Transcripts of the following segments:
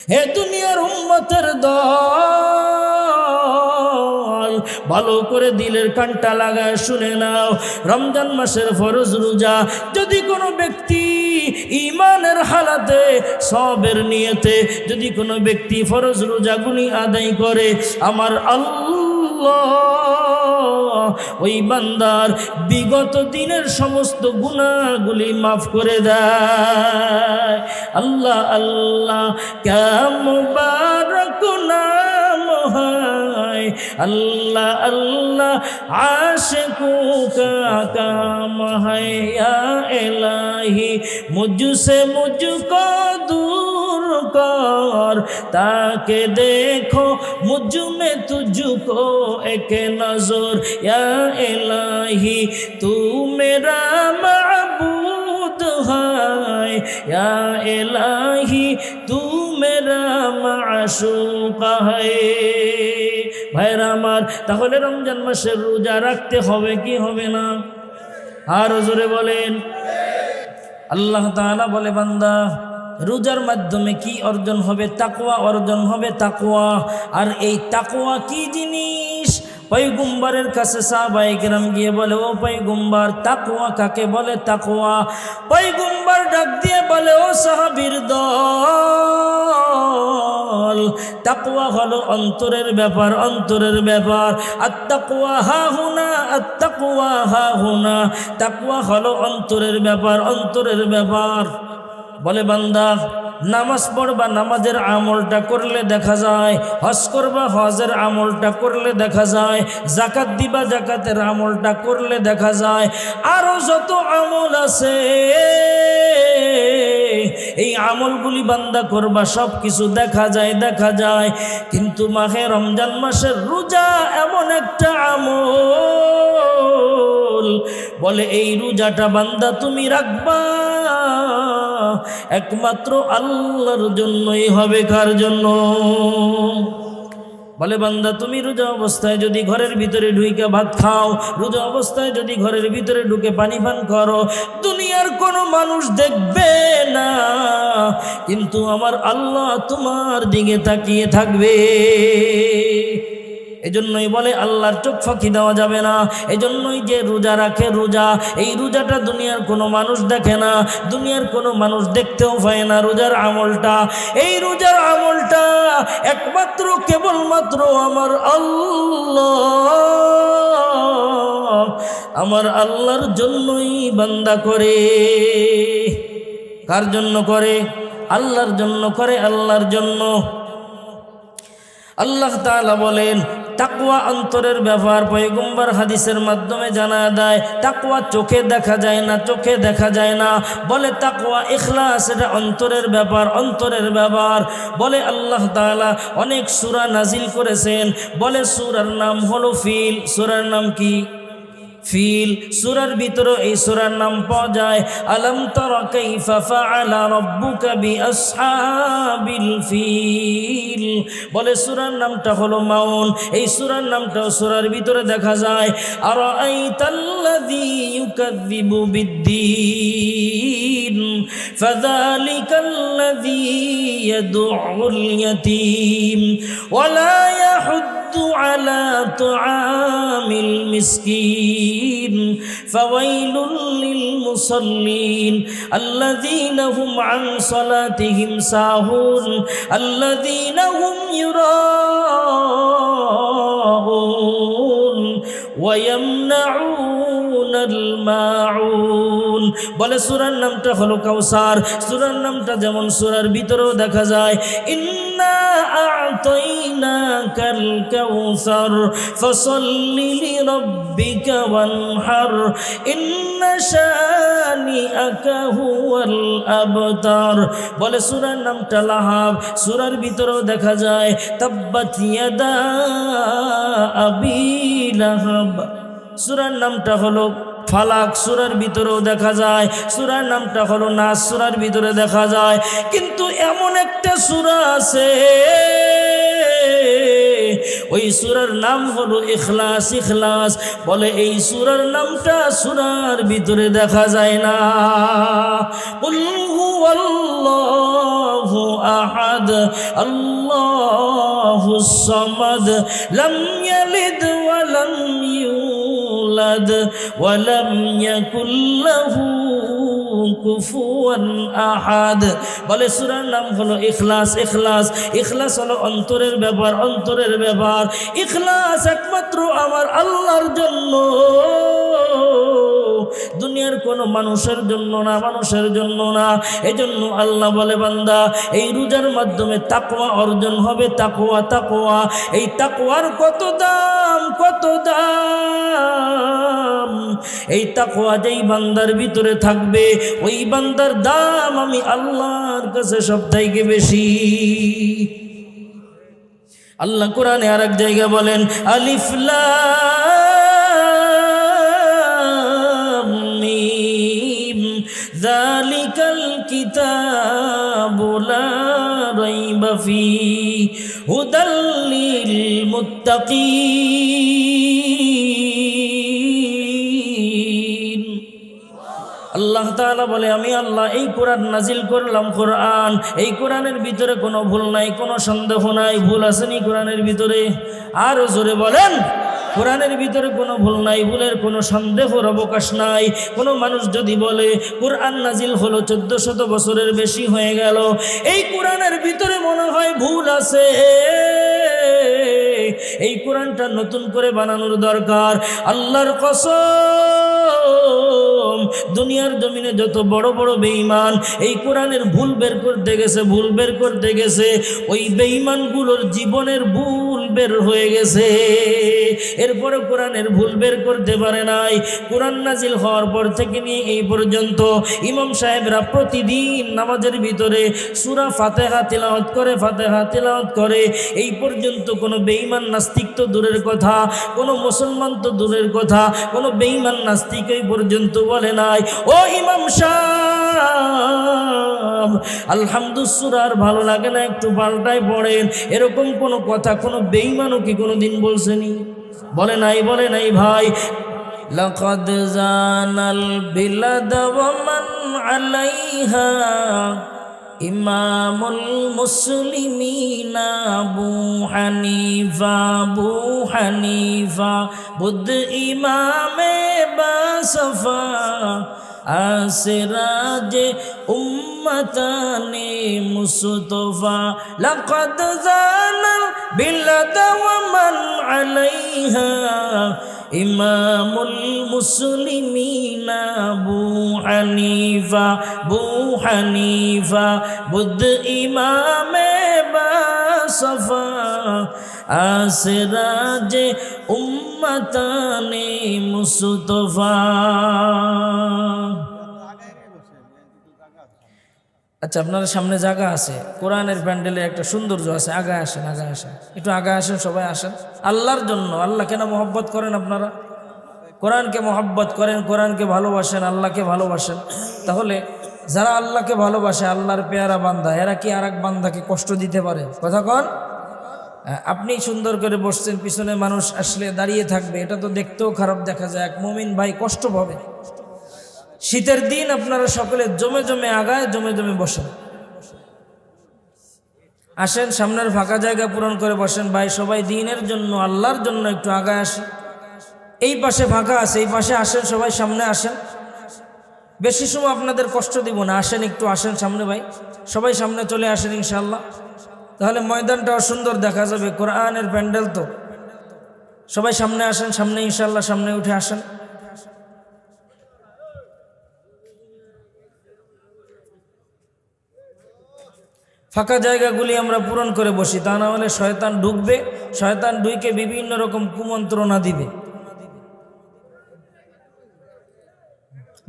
হে দুনিয়ার উম্মতের দল, ভালো করে দিলের কানটা লাগায় শুনে নাও। রমজান মাসের ফরজ রোজা যদি কোনো ব্যক্তি ঈমানের হালাতে সবের নিয়তে যদি কোনো ব্যক্তি ফরজ রোজাগুলি আদায় করে, আমার আল্লাহ ওই বান্দার বিগত দিনের সমস্ত গুনাহগুলি মাফ করে দেয়। আল্লাহ আল্লাহ ক্যা মুবারক নাম হায়, আল্লাহ আল্লাহ आशिकों का काम है। या इलाही मुझसे मुझको दूर कर, ताकि देखो मुझ में तुझको एक नजर। या इलाही तू मेरा माबूद है, या इलाही तू मेरा माशूक है। ভাইরা আমার, তাহলে রমজান মাসের রোজা রাখতে হবে কি হবে না? আর জোরে বলেন। আল্লাহ তাআলা বলে, বান্দা রোজার মাধ্যমে কি অর্জন হবে? তাকওয়া অর্জন হবে, তাকওয়া। আর এই তাকওয়া কি জিনিস? পয়গম্বরের কাছে সাহাবায়ে কেরাম গিয়ে বলে, ও পয়গম্বর, তাকওয়া কাকে বলে? তাকওয়া। পয়গম্বর ডাক দিয়ে বলে, ও সাহাবীর দল, তাকওয়া হলো অন্তরের ব্যাপার, অন্তরের ব্যাপার। আত-তাকওয়া হাহুনা, আত-তাকওয়া হাহুনা। তাকওয়া হলো অন্তরের ব্যাপার, অন্তরের ব্যাপার। বলে, বান্দা নামাজ পড়বা, নামাজের আমলটা করলে দেখা যায়। হজ করবা, হজের আমলটা করলে দেখা যায়। যাকাত দিবা, যাকাতের আমলটা করলে দেখা যায়। আরো যত আমল আছে এই আমলগুলি বান্দা করবা, সব কিছু দেখা যায়, দেখা যায়। কিন্তু মাহে রমজান মাসের রোজা এমন একটা আমল, বলে এই রোজাটা বান্দা তুমি রাখবা একমাত্র আল্লাহর জন্যই হবে। কার জন্য? বলে, বান্দা তুমি রোজা অবস্থায় যদি ঘরের ভিতরে ঢুকে ভাত খাও, রোজা অবস্থায় যদি ঘরের ভিতরে ঢুকে পানি পান করো, দুনিয়ার কোনো মানুষ দেখবে না, কিন্তু আমার আল্লাহ তোমার দিকে তাকিয়ে থাকবে। এজন্যই বলে আল্লাহর চোখ ফাঁকি দেওয়া যাবে না। এজন্যই যে রোজা রাখে, রোজা, এই রোজাটা দুনিয়ার কোনো মানুষ দেখে না, দুনিয়ার কোনো মানুষ দেখতেও পায় না রোজার আমলটা। এই রোজার আমলটা একমাত্র কেবলমাত্র আমার আল্লাহ, আমার আল্লাহর জন্যই বান্দা করে। কার জন্য করে? আল্লাহর জন্য করে, আল্লাহর জন্য। আল্লাহ তাআলা বলেন, তাকওয়া অন্তরের ব্যাপার। পয়গম্বর হাদিসের মাধ্যমে জানা দেয়, তাকওয়া চোখে দেখা যায় না, চোখে দেখা যায় না। বলে তাকওয়া ইখলাস, এটা অন্তরের ব্যাপার, অন্তরের ব্যাপার। বলে আল্লাহ তাআলা অনেক সূরা নাজিল করেছেন। বলে সূরার নাম হলো ফিল। সূরার নাম কি? ফিল। সূরার ভিতরে এই সূরার নাম পাওয়া যায়, আলম তারা কাইফা ফাআলা রাব্বুকা বিআসহাবিল ফিল। বলে সূরার নামটা হলো মাউন। এই সূরার নামটাও সূরার ভিতরে দেখা যায়। আরাআইতাল্লাযী ইউকাযযিবু বিদ্দীন ফাযালিকাল্লাযী ইয়াদউল ইয়াতীম ওয়ালা ইয়াহুদ্দু আলা তুআমিল মিসকিন ফাওয়াইলুল লিল মুসাল্লিন আল্লাযীনা হুম আন সালাতিহিম সাহুন আল্লাযীনা হুম ইউরাউন ওয়া ইয়ামনাউনাল মাউন। বলে সূরার নামটা হলো কাউসার। সূরার নামটা যেমন সূরার ভিতরেও দেখা যায়, ইন্না আ'তাইনাকাল কাউসার ফাসাল্লি লিরাব্বিকা ওয়ানহার ইন্না শানিআকা হুয়াল আবতার। বলে সূরার নামটা লাহাব। সূরার ভিতরেও দেখা যায়, তাব্বাত ইয়াদা আবি লাহাব। সূরার নামটা হলো ফালাক। সূরার ভিতরেও দেখা যায়। সূরার নামটা হলো নাস। সূরার ভিতরে দেখা যায়। কিন্তু এমন একটা সূরা আছে, ওই সূরার নাম হলো ইখলাস। ইখলাস। বলে এই সূরার নামটা সূরার ভিতরে দেখা যায় না। কুল হুয়াল্লাহু আহাদ আল্লাহুস সামাদ লাম ইয়ালিদ ওয়া লাম ইউলাদ ওয়া লাম ইয়াকুল লাহু কুফুয়ান আহাদ। বলে সূরার নাম হলো ইখলাস। ইখলাস ইখলাস হলো অন্তরের ব্যাপার, অন্তরের ব্যাপার। ইখলাস একমাত্র আমার আল্লাহর জন্য, দুনিয়ার কোনো মানুষের জন্য না, মানুষের জন্য না। এজন্য আল্লাহ বলে বান্দা এই রোজার মাধ্যমে তাকওয়া অর্জন হবে। তাকওয়া তাকওয়া এই তাকওয়ার কত দাম, কত দাম। এই তাকওয়া যেই বান্দার ভিতরে থাকবে ওই বান্দার দাম আমি আল্লাহর কাছে সবথেকে বেশি। আল্লাহ কোরআনে আরেক জায়গায় বলেন আলিফ লাম মিম যালিকাল কিতাবু লা রাইবা ফীহি হুদাল লিল মুত্তাকিন। আল্লাহ তাআলা বলে আমি আল্লাহ এই কোরআন নাজিল করলাম। কোরআন, এই কোরআনের ভিতরে কোনো ভুল নাই, কোনো সন্দেহ নাই। ভুল আসেনি কোরআনের ভিতরে? আরো জোরে বলেন, কোরআনের ভিতরে কোনো ভুল নাই, ভুলের কোনো সন্দেহর অবকাশ নাই। কোনো মানুষ যদি বলে কোরআন নাজিল হলো 1400 বছরের বেশি হয়ে গেল, এই কোরআনের ভিতরে মনে হয় ভুল আছে, এই কোরআনটা নতুন করে বানানোর দরকার। আল্লাহর কসম, দুনিয়ার জমিনে যত বড় বড় বেঈমান এই কোরআনের ভুল বের করতে গেছে, ভুল বের করতে গেছে, ওই বেঈমানগুলোর জীবনের ভুল বের হয়ে গেছে। এরপরে কোরআনের ভুল বের করতে পারে নাই। কোরআন নাজিল হওয়ার পর থেকে নিয়ে এই পর্যন্ত ইমাম সাহেবরা প্রতিদিন নামাজের ভিতরে সূরা ফাতিহা তিলাওয়াত করে, ফাতিহা তিলাওয়াত করে। এই পর্যন্ত কোনো বেঈমান নাস্তিক তো দূরের কথা, কোনো মুসলমান তো দূরের কথা, কোনো বেঈমান নাস্তিক এই পর্যন্ত বলে নাই ও ইমাম সাহেব আলহামদুলিল্লাহ সূরা আর ভালো লাগে না, একটু পাল্টায় পড়েন। এরকম কোনো কথা কোনো বেঈমানও কি কোনো দিন বলছেনি? বলে নাই, বলে নাই ভাই। লাকাদ জানাল বিলাদ ওয়া মান আলাইহা ইমামুল মুসলিমিনা আবু হানিফা, আবু হানিফা বুদ্ধ ইমামে বাসফা আসরাজে উম্মতানে মুস্তফা। লাকাদ জানাল বিলাদ ওয়া মান আলাইহা ইমামুল মুসলিমিনা আবু হানিফা, আবু হানিফা বুদ্ধ ইমামে বাসফা আসরাজে উম্মতানে মুস্তফা। আচ্ছা, আপনার সামনে জায়গা আছে, কোরআনের প্যান্ডেলে একটা সৌন্দর্য আছে। আগায় আসেন, আগায় আসেন, একটু আগায় আসেন, সবাই আসেন। আল্লাহর জন্য, আল্লাহ কেন মহব্বত করেন আপনারা? কোরআনকে মহব্বত করেন, কোরআনকে ভালোবাসেন, আল্লাহকে ভালোবাসেন। তাহলে যারা আল্লাহকে ভালোবাসে, আল্লাহর পেয়ারা বান্দা, এরা কি আর এক বান্দাকে কষ্ট দিতে পারে? কথা কন। আপনি সুন্দর করে বসছেন, পিছনে মানুষ আসলে দাঁড়িয়ে থাকবে, এটা তো দেখতেও খারাপ দেখা যায়। এক মুমিন ভাই কষ্ট পাবে। শীতের দিন আপনারা সকলে জমে জমে আগায়, জমে জমে বসেন। আসেন, সামনের ফাঁকা জায়গা পূরণ করে বসেন ভাই। সবাই দিনের জন্য, আল্লাহর জন্য একটু আগায় আসেন। এই পাশে ফাঁকা আছে, এই পাশে আসেন, সবাই সামনে আসেন। বেশি সময় আপনাদের কষ্ট দিব না, আসেন, একটু আসেন সামনে ভাই, সবাই সামনে চলে আসেন ইনশাআল্লাহ। তাহলে ময়দানটাও সুন্দর দেখা যাবে, কোরআনের প্যান্ডেল তো। সবাই সামনে আসেন, সামনে ইনশাআল্লাহ, সামনে উঠে আসেন। ফাঁকা জায়গাগুলি আমরা পূরণ করে বসি, তা না হলে শয়তান ঢুকবে, শয়তান ঢুকে বিভিন্ন রকম কুমন্ত্রণা দিবে।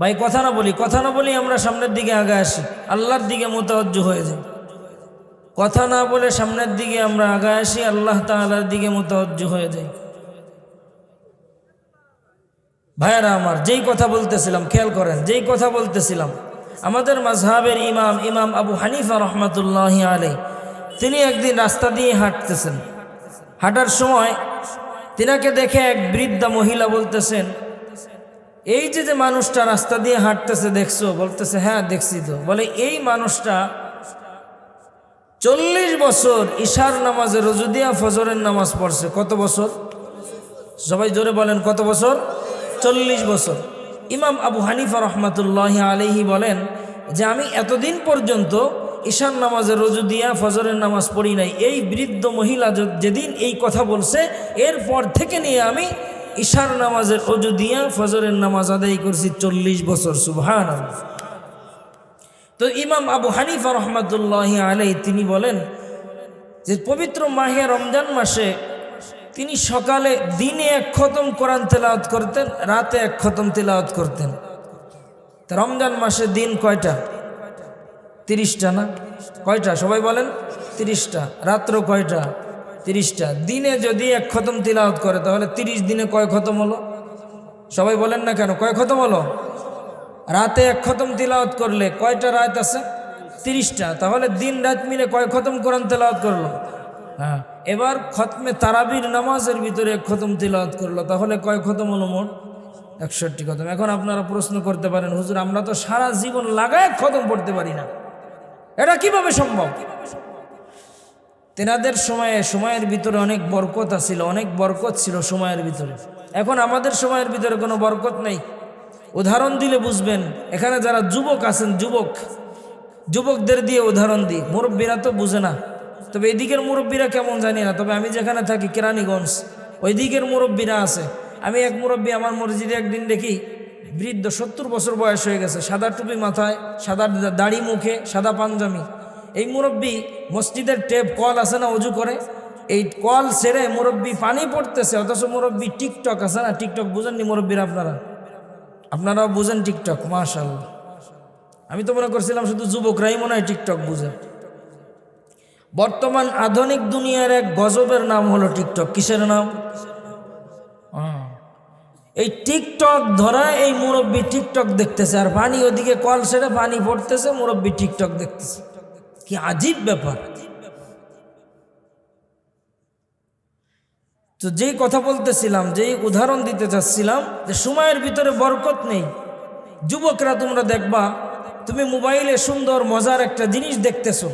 ভাই কথা না বলি, কথা না বলি আমরা সামনের দিকে আগে আসি, আল্লাহর দিকে মুতাওয়াজ্জু হয়ে যাই। কথা না বলে সামনের দিকে আমরা আগে আসি, আল্লাহ তাআলার দিকে মুতাওয়াজ্জু হয়ে যাই। ভাইয়ারা আমার, যেই কথা বলতেছিলাম, খেয়াল করেন, যেই কথা বলতেছিলাম, আমাদের মাযহাবের ইমাম ইমাম আবু হানিফা রহমাতুল্লাহি আলাইহি, তিনি একদিন রাস্তা দিয়ে হাঁটতেছেন। হাঁটার সময় তিনাকে দেখে এক বৃদ্ধা মহিলা বলতেছেন, এই যে যে মানুষটা রাস্তা দিয়ে হাঁটতেছে দেখছো? বলতেছে হ্যাঁ দেখছি তো। বলে এই মানুষটা 40 বছর ঈশার নামাজে রুজু দিয়া ফজরের নামাজ পড়ছে। কত বছর? সবাই জোরে বলেন, কত বছর? 40 বছর। ইমাম আবু হানিফা রহমাতুল্লাহি আলাইহি বলেন যে আমি এতদিন পর্যন্ত ঈশার নামাজে রুজু দিয়া ফজরের নামাজ পড়ি নাই। এই বৃদ্ধ মহিলা যেদিন এই কথা বলছে, এরপর থেকে নিয়ে আমি ঈশার নামাজের রুজু দিয়া ফজরের নামাজ আদায় করছি 40 বছর। সুবহানাল্লাহ। তো ইমাম আবু হানিফা রহমাতুল্লাহি আলাইহি তিনি বলেন যে পবিত্র মাহে রমজান মাসে তিনি সকালে দিনে 1 খতম কোরআন তেলাওয়াত করতেন, রাতে 1 খতম তেলাওয়াত করতেন। তো রমজান মাসে দিন কয়টা? 30টা না? কয়টা সবাই বলেন? 30টা। রাত্র কয়টা? 30টা। দিনে যদি 1 খতম তেলাওয়াত করে তাহলে 30 দিনে কয় খতম হলো? সবাই বলেন না কেন, কয় খতম হলো? রাতে 1 খতম তিলাওয়াত করলে কয়টা রাত আছে? 30টা। তাহলে দিন রাত মিলে কয় খতম কোরআন তেলাওয়াত করলো? হ্যাঁ। এবার খতমে তারাবির নামাজের ভিতরে 1 খতম তিলাওয়াত করলো, তাহলে কয় খতম হলো মোট? 61 খতম। এখন আপনারা প্রশ্ন করতে পারেন, হুজুর আমরা তো সারা জীবন লাগায় খতম পড়তে পারি না, এটা কিভাবে সম্ভব? তেনাদের সময়ের ভিতরে অনেক বরকত ছিল, অনেক বরকত ছিল সময়ের ভিতরে। এখন আমাদের সময়ের ভিতরে কোনো বরকত নেই। উদাহরণ দিলে বুঝবেন। এখানে যারা যুবক আছেন, যুবকদের দিয়ে উদাহরণ দিই, মুরব্বীরা তো বুঝে না। তবে এদিকের মুরব্বীরা কেমন জানি না, তবে আমি যেখানে থাকি কেরানীগঞ্জ, ওই দিকের মুরব্বীরা আছে। আমি এক মুরব্বী আমার মসজিদে একদিন দেখি, বৃদ্ধ 70 বছর বয়স হয়ে গেছে, সাদা টুপি মাথায়, সাদা দাড়ি মুখে, সাদা পাঞ্জামি। এই মুরব্বী মসজিদের টেপ কল আছে না, অজু করে, এই কল ছেড়ে মুরব্বী পানি পড়তেছে, অথচ মুরব্বী টিকটক আছে না, টিকটক বুঝেননি মুরব্বীরা? আপনারাও বুঝেন টিকটক? মাশাআল্লাহ। আমি তো মনে করছিলাম শুধু যুবকরাই মনে হয় টিকটক বুঝে। বর্তমান আধুনিক দুনিয়ার এক গজবের নাম হলো টিকটক। কিসের নাম? এই টিকটক ধরা এই মুরব্বী টিকটক দেখতেছে, আর পানি ওদিকে কল ছেড়ে পানি পড়তেছে, মুরব্বী টিকটক দেখতেছে। কি আজীব ব্যাপার। তো যেই কথা বলতেছিলাম, যেই উদাহরণ দিতে চাচ্ছিলাম, যে সময়ের ভিতরে বরকত নেই। যুবকরা তোমরা দেখবা, তুমি মোবাইলে সুন্দর মজার একটা জিনিস দেখতেছো,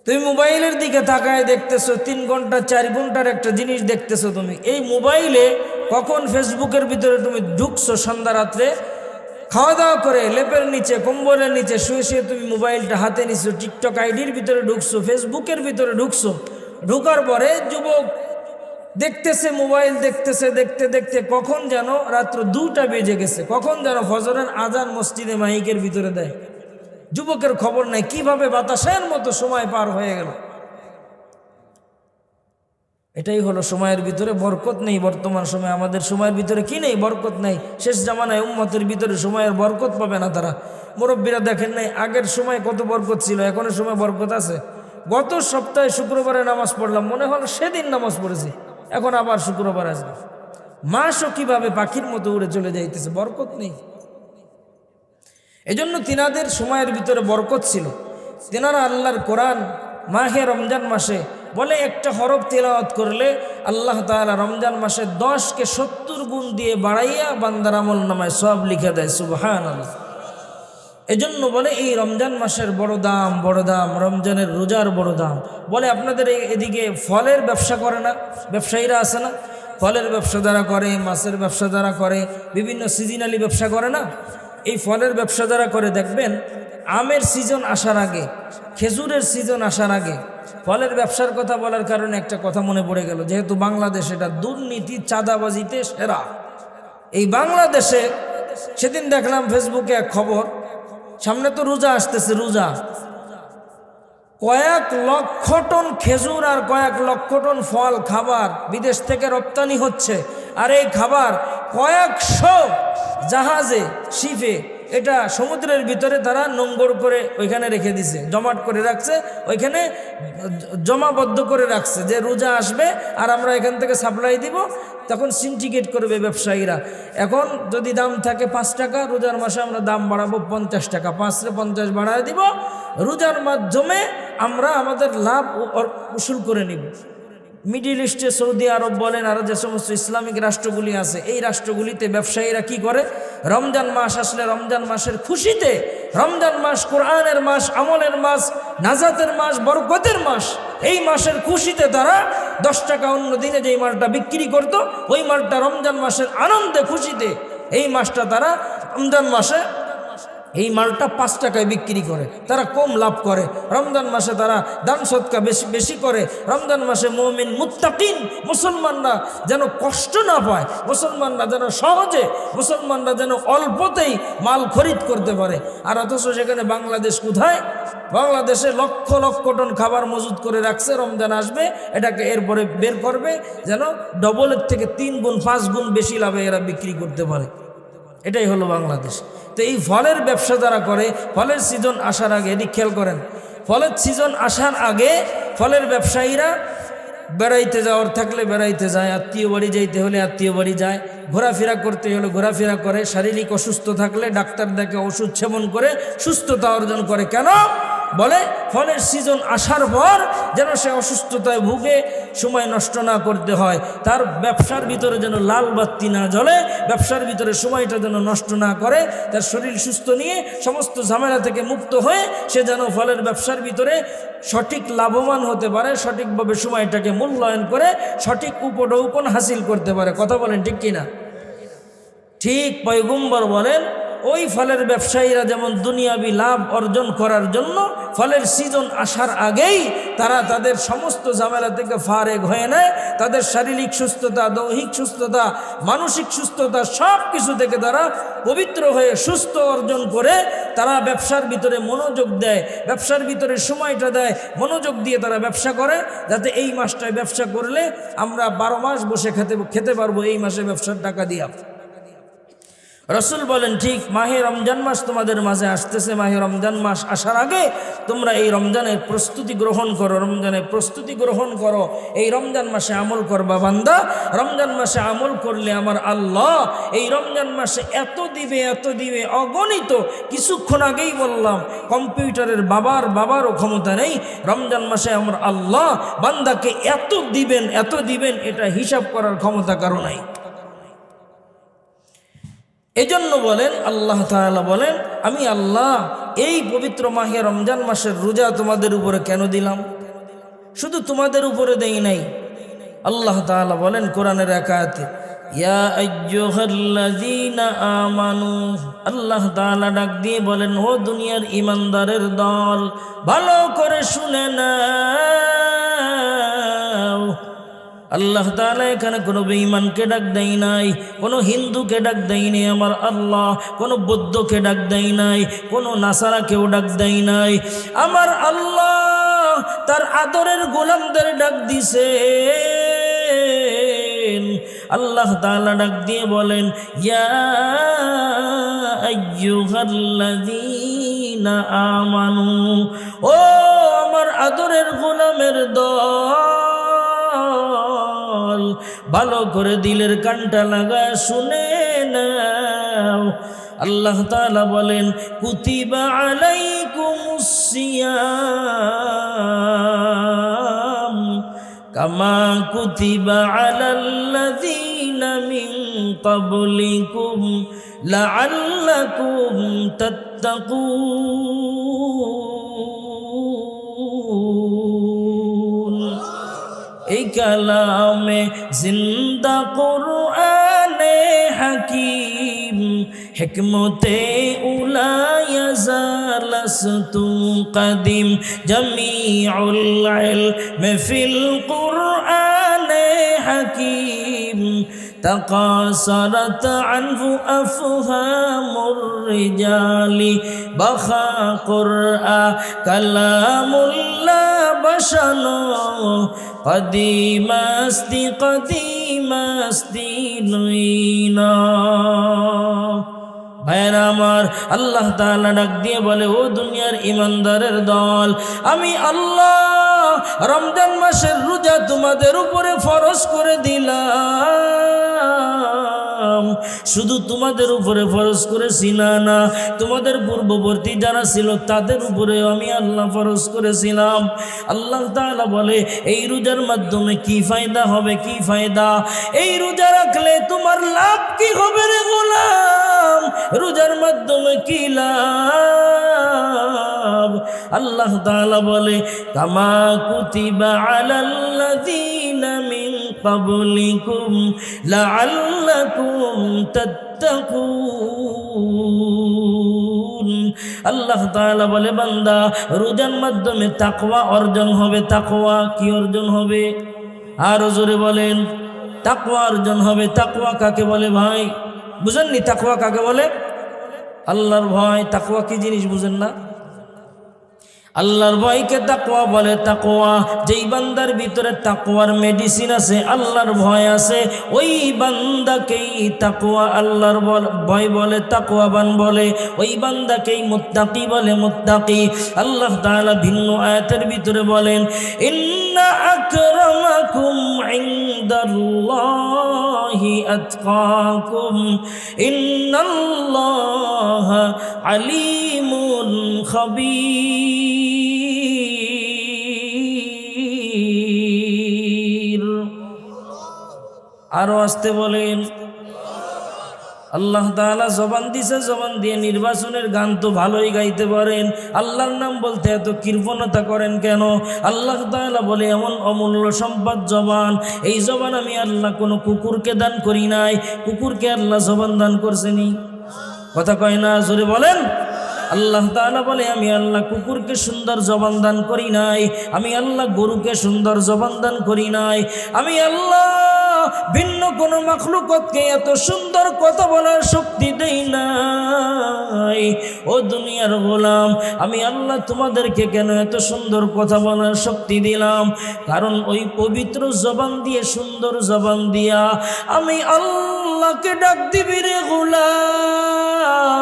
তুমি মোবাইলের দিকে তাকায় দেখতেছো 3 ঘন্টা 4 ঘন্টার একটা জিনিস দেখতেছো। তুমি এই মোবাইলে কখন ফেসবুকের ভিতরে তুমি ঢুকছো, সন্ধ্যা রাত্রে খাওয়া দাওয়া করে লেপের নিচে কম্বলের নিচে শুয়ে শুয়ে তুমি মোবাইলটা হাতে নিছো, টিকটক আইডির ভিতরে ঢুকছো, ফেসবুকের ভিতরে ঢুকছো। ঢুকার পরে যুবক দেখতেছে, মোবাইল দেখতেছে, দেখতে দেখতে কখন যেন রাত্র 2টা বেজে গেছে, কখন যেন ফজরের আজান মসজিদে মাইকের ভিতরে দেয়। যুবকের খবর নাই, কিভাবে বাতাসের মতো সময় পার হয়ে গেল। এটাই হলো সময়ের ভিতরে বরকত নেই। বর্তমান সময় আমাদের সময়ের ভিতরে কি নেই? বরকত নেই। শেষ জামানায় উম্মতের ভিতরে সময়ের বরকত পাবে না তারা। মুরব্বীরা দেখেন নাই আগের সময় কত বরকত ছিল, এখনের সময় বরকত আছে? গত সপ্তাহে শুক্রবারে নামাজ পড়লাম, মনে হলো সেদিন নামাজ পড়েছি, এখন আবার শুক্রবার আসবে। মাসও কিভাবে পাখির মতো উড়ে চলে যাইতেছে, বরকত নেই। এজন্য তিনাদের সময়ের ভিতরে বরকত ছিল। তিনারা আল্লাহর কোরআন মাহে রমজান মাসে বলে একটা হরফ তেলাওয়াত করলে আল্লাহ তাআলা রমজান মাসে 10কে 70 গুণ দিয়ে বাড়াইয়া বান্দার আমল নামায় সওয়াব লিখে দেয়। সুবহানাল্লাহ। এজন্য বলে এই রমজান মাসের বড় দাম, বড় দাম, রমজানের রোজার বড় দাম। বলে আপনাদের এদিকে ফলের ব্যবসা করে না, ব্যবসায়ীরা আছে না, ফলের ব্যবসা যারা করে, মাছের ব্যবসা যারা করে, বিভিন্ন সিজনালি ব্যবসা করে না, এই ফলের ব্যবসা যারা করে দেখবেন আমের সিজন আসার আগে, খেজুরের সিজন আসার আগে ফলের ব্যবসার কথা বলার কারণে একটা কথা মনে পড়ে গেল। যেহেতু বাংলাদেশ এটা দুর্নীতি চাঁদাবাজিতে সেরা, এই বাংলাদেশে সেদিন দেখলাম ফেসবুকে এক খবর, সামনে তো রোজা আসতেছে, রোজা, কয়েক লক্ষ টন খেজুর আর কয়েক লক্ষ টন ফল খাবার বিদেশ থেকে রপ্তানি হচ্ছে। আর এই খাবার কয়েকশো জাহাজে, শিপে, এটা সমুদ্রের ভিতরে তারা নোংর করে ওইখানে রেখে দিছে, জমাট করে রাখছে, ওইখানে জমাবদ্ধ করে রাখছে যে রোজা আসবে আর আমরা এখান থেকে সাপ্লাই দিব, তখন সিন্ডিকেট করবে ব্যবসায়ীরা। এখন যদি দাম থাকে 5 টাকা, রোজার মাসে আমরা দাম বাড়াবো 50 টাকা, 5 রে 50 বাড়ায় দিব, রোজার মাধ্যমে আমরা আমাদের লাভ উসুল করে নিব। মিডিল ইস্টে সৌদি আরব বলেন আর যে সমস্ত ইসলামিক রাষ্ট্রগুলি আছে, এই রাষ্ট্রগুলিতে ব্যবসায়ীরা কি করে, রমজান মাস আসলে রমজান মাসের খুশিতে, রমজান মাস কোরআনের মাস, আমলের মাস, নাজাতের মাস, বরকতের মাস, এই মাসের খুশিতে তারা 10 টাকা অন্য দিনে যেই মালটা বিক্রি করত, ওই মালটা রমজান মাসের আনন্দে খুশিতে এই মাসটা তারা রমজান মাসে এই মালটা 5 টাকায় বিক্রি করে, তারা কম লাভ করে। রমজান মাসে তারা দান সদকা বেশি বেশি করে। রমজান মাসে মুমিন মুত্তাকিন মুসলমানরা যেন কষ্ট না পায়, মুসলমানরা যেন সহজে, মুসলমানরা যেন অল্পতেই মাল খরিদ করতে পারে। আর অথচ সেখানে বাংলাদেশ কোথায়? বাংলাদেশে লক্ষ লক্ষ টন খাবার মজুদ করে রাখছে, রমজান আসবে এটাকে এরপরে বের করবে যেন ডবলের থেকে 3 গুণ 5 গুণ বেশি লাভে এরা বিক্রি করতে পারে। এটাই হলো বাংলাদেশ। তো এই ফলের ব্যবসা যারা করে, ফলের সিজন আসার আগে, এদিক খেয়াল করেন, ফলের সিজন আসার আগে ফলের ব্যবসায়ীরা বেড়াইতে যাওয়ার থাকলে বেড়াইতে যায়, আত্মীয় বাড়ি যাইতে হলে আত্মীয় বাড়ি যায়, ঘোরাফেরা করতে হলে ঘোরাফেরা করে, শারীরিক অসুস্থ থাকলে ডাক্তার দেখে ওষুধ সেবন করে সুস্থতা অর্জন করে। কেন? বলে ফলের সিজন আসার পর যেন সে অসুস্থতায় ভুগে সময় নষ্ট না করতে হয়, তার ব্যবসার ভিতরে যেন লাল বাতি না জ্বলে, ব্যবসার ভিতরে সময়টা যেন নষ্ট না করে, তার শরীর সুস্থ নিয়ে সমস্ত ঝামেলা থেকে মুক্ত হয়ে সে যেন ফলের ব্যবসার ভিতরে সঠিক লাভবান হতে পারে, সঠিকভাবে সময়টাকে মূল্যায়ন করে সঠিক উপঢৌকন হাসিল করতে পারে। কথা বলেন ঠিক কিনা? ঠিক পয়গম্বর বলেন ওই ফলের ব্যবসায়ীরা যেমন দুনিয়াবি লাভ অর্জন করার জন্য ফলের সিজন আসার আগেই তারা তাদের সমস্ত ঝামেলা থেকে ফারেগ হয়ে নেয়, তাদের শারীরিক সুস্থতা, দৈহিক সুস্থতা, মানসিক সুস্থতা সব কিছু থেকে তারা পবিত্র হয়ে সুস্থ অর্জন করে তারা ব্যবসার ভিতরে মনোযোগ দেয়, ব্যবসার ভিতরে সময়টা দেয়, মনোযোগ দিয়ে তারা ব্যবসা করে, যাতে এই মাসটায় ব্যবসা করলে আমরা 12 মাস বসে খেতে পারবো এই মাসে ব্যবসার টাকা দিয়া। রসুল বলেন ঠিক মাহে রমজান মাস তোমাদের মাঝে আসতেছে, মাহে রমজান মাস আসার আগে তোমরা এই রমজানের প্রস্তুতি গ্রহণ করো, রমজানের প্রস্তুতি গ্রহণ করো, এই রমজান মাসে আমল করবা বান্দা। রমজান মাসে আমল করলে আমার আল্লাহ এই রমজান মাসে এত দিবে অগণিত। কিছুক্ষণ আগেই বললাম কম্পিউটারের বাবারও ক্ষমতা নেই, রমজান মাসে আমার আল্লাহ বান্দাকে এত দিবেন এটা হিসাব করার ক্ষমতা কারো নাই। এজন্য বলেন আল্লাহ তাআলা বলেন আমি আল্লাহ এই পবিত্র মাহে রমজান মাসের রোজা তোমাদের উপরে কেন দিলাম? শুধু তোমাদের উপরে দেই নাই। আল্লাহ তাআলা বলেন কোরআনের এক আয়াতে, ইয়া আইয়ুহাল্লাযীনা আমানু, আল্লাহ তাআলা ডাক দিয়ে বলেন ও দুনিয়ার ইমানদারের দল, ভালো করে শুনে নাও। আল্লাহ তাআলা এখানে কোনো বেঈমানকে ডাক দেয় নাই, কোনো হিন্দুকে ডাক দেয় নাই আমার আল্লাহ, কোনো বৌদ্ধকে ডাক দেয় নাই, কোনো নাসারাকেও ডাক দেয় নাই। আমার আল্লাহ তার আদরের গোলামদের ডাক দিছে। আল্লাহ তাআলা ডাক দিয়ে বলেন ইয়া আইয়ুহাল্লাযীনা আমানু, ও আমার আদরের গোলামের দল, ভালো করে দিলের কানটা লাগা শুনে নাও। আল্লাহ তাআলা বলেন কুতিবা আলাইকুমুস সিয়াম কামা কুতিবা আলাল্লাযীনা মিন ক্বাবলিকুম লাআল্লাকুম তাত্তাকুন। এই কালামে জিন্দা কুরআনে হাকিম হিকমতে উলায়া জালাস্তু কদিম জামিউল ইলমি ফিল কুরআনে হাকিম تقاصرت عنه أفهام الرجال بخا قرآن كلام الله بشر قديم अस्ति नुईना। ভাইরা আমার, আল্লাহ তাআলা ডাক দিয়ে বলে ও দুনিয়ার ইমানদারের দল, আমি আল্লাহ রমজান মাসের রোজা তোমাদের উপরে ফরজ করে দিলাম। করলাম। শুধু তোমাদের উপরে ফরজ করেছি না, তোমাদের পূর্ববর্তী যারা ছিল তাদের উপরেও আমি আল্লাহ ফরজ করেছিলাম। আল্লাহ তাআলা বলে এই রোজার মাধ্যমে কি ফায়দা হবে, কি ফায়দা? এই রোজা রাখলে তোমার লাভ কি হবে রে গোলাম? রোজার মাধ্যমে কি লাভ? আল্লাহ তাআলা বলে কামা কুতিবা আলাল্লাযীনা মিন ক্বাবলিকুম লাআল্লাকুম তাত্তাকুন। আল্লাহ তাআলা বলে বান্দা রোজার মাধ্যমে তাকওয়া অর্জন হবে। তাকওয়া কি অর্জন হবে? আরো জোরে বলেন, তাকওয়া অর্জন হবে। তাকওয়া কাকে বলে ভাই? বুঝেননি তাকওয়া কাকে বলে? আল্লাহর ভয়। তাকওয়া কি জিনিস বুঝেন না? আল্লাহর ভয়কে তাকওয়া বলে। তাকওয়া যেই বান্দার ভিতরে তাকওয়ার মেডিসিন আছে, আল্লাহর ভয় আছে, ওই বান্দাকেই তাকওয়া আল্লাহর ভয় বলে, তাকওয়াবান বলে। ওই বান্দাকেই মুত্তাকি বলে, মুত্তাকি। আল্লাহ তাআলা ভিন্ন আয়াতের ভিতরে বলেন ইন্না আকরামাকুম ইনদাল্লাহি আতকাকুম ইন্নাল্লাহা আলিমুন খাবীর। আরো আসতে বলেন। আল্লাহ তাআলা জবান দিছে, জবান দিয়ে নির্বাচনের গান তো ভালোই গাইতে পারেন, আল্লাহর নাম বলতে এত কৃপণতা করেন কেন? আল্লাহ তাআলা বলে এমন অমূল্য সম্পদ জবান, এই জবান আমি আল্লাহ কোনো কুকুরকে দান করি নাই। কুকুরকে আল্লাহ জবান দান করছেনি? কথা কয় না, জোরে বলেন। আল্লাহ তাআলা বলে আমি আল্লাহ কুকুরকে সুন্দর জবান দান করি নাই, আমি আল্লাহ গরুকে সুন্দর জবান দান করি নাই, আমি আল্লাহ ভিন্ন কোন মাখলুকতকে এত সুন্দর কথা বলার শক্তি দেই নাই। ও দুনিয়ার গোলাম, আমি আল্লাহ তোমাদেরকে কেন এত সুন্দর কথা বলার শক্তি দিলাম? কারণ ওই পবিত্র জবান দিয়ে, সুন্দর জবান দিয়া আমি আল্লাহকে ডাক দিবি রে গোলাম।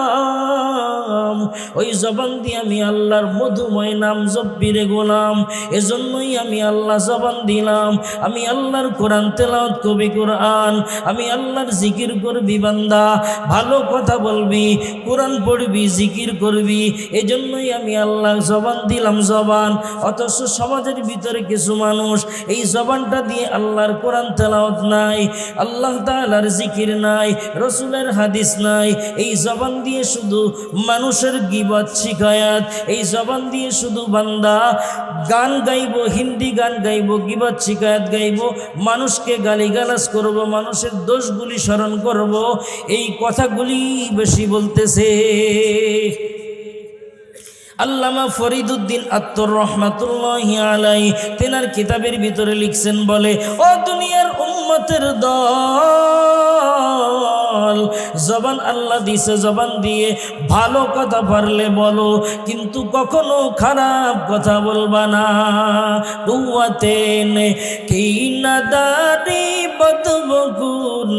ওই জবান দিয়ে আমি আল্লাহর মধুময় নাম জপবি রে গোলাম। এজন্যই আমি আল্লাহ জবান দিলাম। আমি আল্লাহর কোরআন তেলাওয়াত করবি, কোরআন আমি আল্লাহর জিকির করবি। বান্দা ভালো কথা বলবি, কোরআন পড়বি, জিকির করবি, এজন্যই আমি আল্লাহ জবান দিলাম, জবান। অথচ সমাজের ভিতরে কিছু মানুষ এই জবানটা দিয়ে আল্লাহর কোরআন তেলাওয়াত নাই, আল্লাহ তাআলার জিকির নাই, রসুলের হাদিস নাই। এই জবান দিয়ে শুধু মানুষের গীবত শিকায়াত, এই জবান দিয়ে শুধু বান্দা গান গাইব, হিন্দি গান গাইব, গীবত শিকায়াত গাইব, মানুষকে গালিগালাজ করব, মানুষের দোষগুলি স্মরণ করব, এই কথাগুলি বেশি বলতেছে। আল্লামা ফরিদুদ্দিন আত্মর রহমাতুল্লাহি আলাইহি তেনার কিতাবের ভিতরে লিখছেন, বলে ও দুনিয়ার উম্মতের দল, জবান আল্লাহ দিছে, জবান দিয়ে ভালো কথা পারলে বলো, কিন্তু কখনো খারাপ কথা বলবা না। কুওয়াতেন কি নাদারি বদবগুন,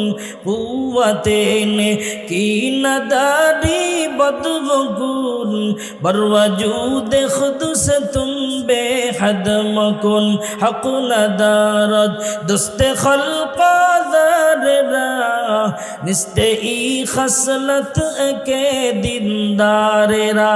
কুওয়াতেন কি নাদারি বদবগুন, बरवजूद खुद से तुम बेहद मकुन, हक नदारत दुस्ते खल्का ज़ारा, निस्ते ई खसलत के दिनदारेरा।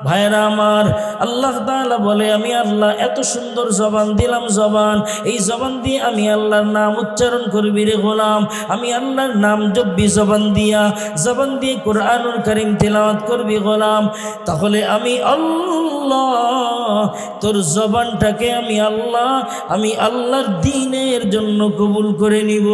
ভাইরা আমার, আল্লাহ তাআলা বলে আমি আল্লাহ এত সুন্দর জবান দিলাম, জবান, এই জবান দিয়ে আমি আল্লাহর নাম উচ্চারণ করবি রে গোলাম, আমি আল্লাহর নাম জপবি জবান দিয়া, জবান দিয়ে কোরআনুল কারীম তেলাওয়াত করবি গোলাম, তাহলে আমি আল্লাহ তোর জবানটাকে আমি আল্লাহর দ্বীনের জন্য কবুল করে নিব।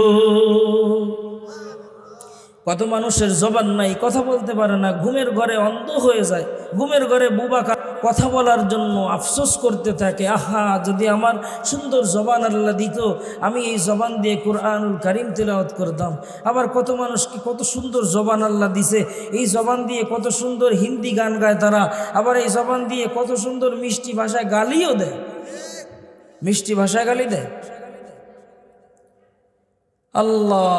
কত মানুষের জবান নাই, কথা বলতে পারে না, ঘুমের ঘরে অন্ধ হয়ে যায়, ঘুমের ঘরে বুবা কথা বলার জন্য আফসোস করতে থাকে, আহা যদি আমার সুন্দর জবান আল্লাহ দিত, আমি এই জবান দিয়ে কোরআনুল কারীম তেলাওয়াত করতাম। আবার কত মানুষকে কত সুন্দর জবান আল্লাহ দিছে, এই জবান দিয়ে কত সুন্দর হিন্দি গান গায় তারা, আবার এই জবান দিয়ে কত সুন্দর মিষ্টি ভাষায় গালিও দেয়, মিষ্টি ভাষায় গালি দেয়। আল্লাহ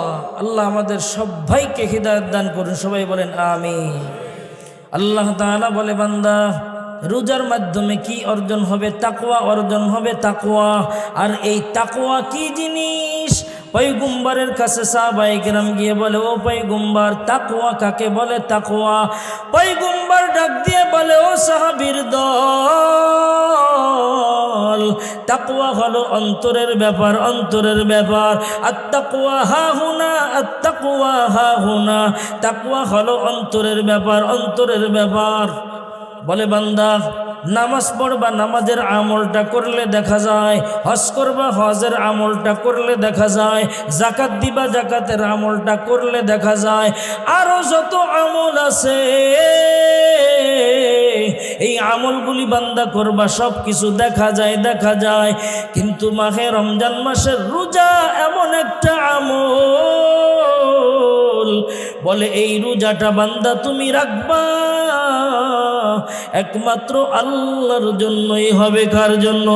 আল্লাহ আমাদের সবাইকে হিদায়াত দান করুন, সবাই বলেন আমিন। আল্লাহ তাআলা বলে বান্দা রোজার মাধ্যমে কি অর্জন হবে? তাকওয়া অর্জন হবে, তাকওয়া। আর এই তাকওয়া কি জিনিস? পয়গম্বরের কাছে সাহাবায়ে কেরাম গিয়ে বলে, ও পয়গম্বর, তাকওয়া কাকে বলে? তাকওয়া। পয়গম্বর ডাক দিয়ে বলে, ও সাহাবীর দল, তাকওয়া হলো অন্তরের ব্যাপার, অন্তরের ব্যাপার। আত-তাকওয়া হাহুনা, আত-তাকওয়া হাহুনা। তাকওয়া হলো অন্তরের ব্যাপার, অন্তরের ব্যাপার। বলে, বান্দা নামাজ পড়বা, নামাজের আমলটা করলে দেখা যায়। হজ করবা, হজের আমলটা করলে দেখা যায়। যাকাত দিবা, যাকাতের আমলটা করলে দেখা যায়। আরো যত আমল আছে এই আমলগুলি বান্দা করবা, সব কিছু দেখা যায়, দেখা যায়। কিন্তু মাহে রমজান মাসের রোজা এমন একটা আমল, বলে এই রোজাটা বান্দা তুমি রাখবা একমাত্র আল্লাহর জন্যই হবে। কার জন্য?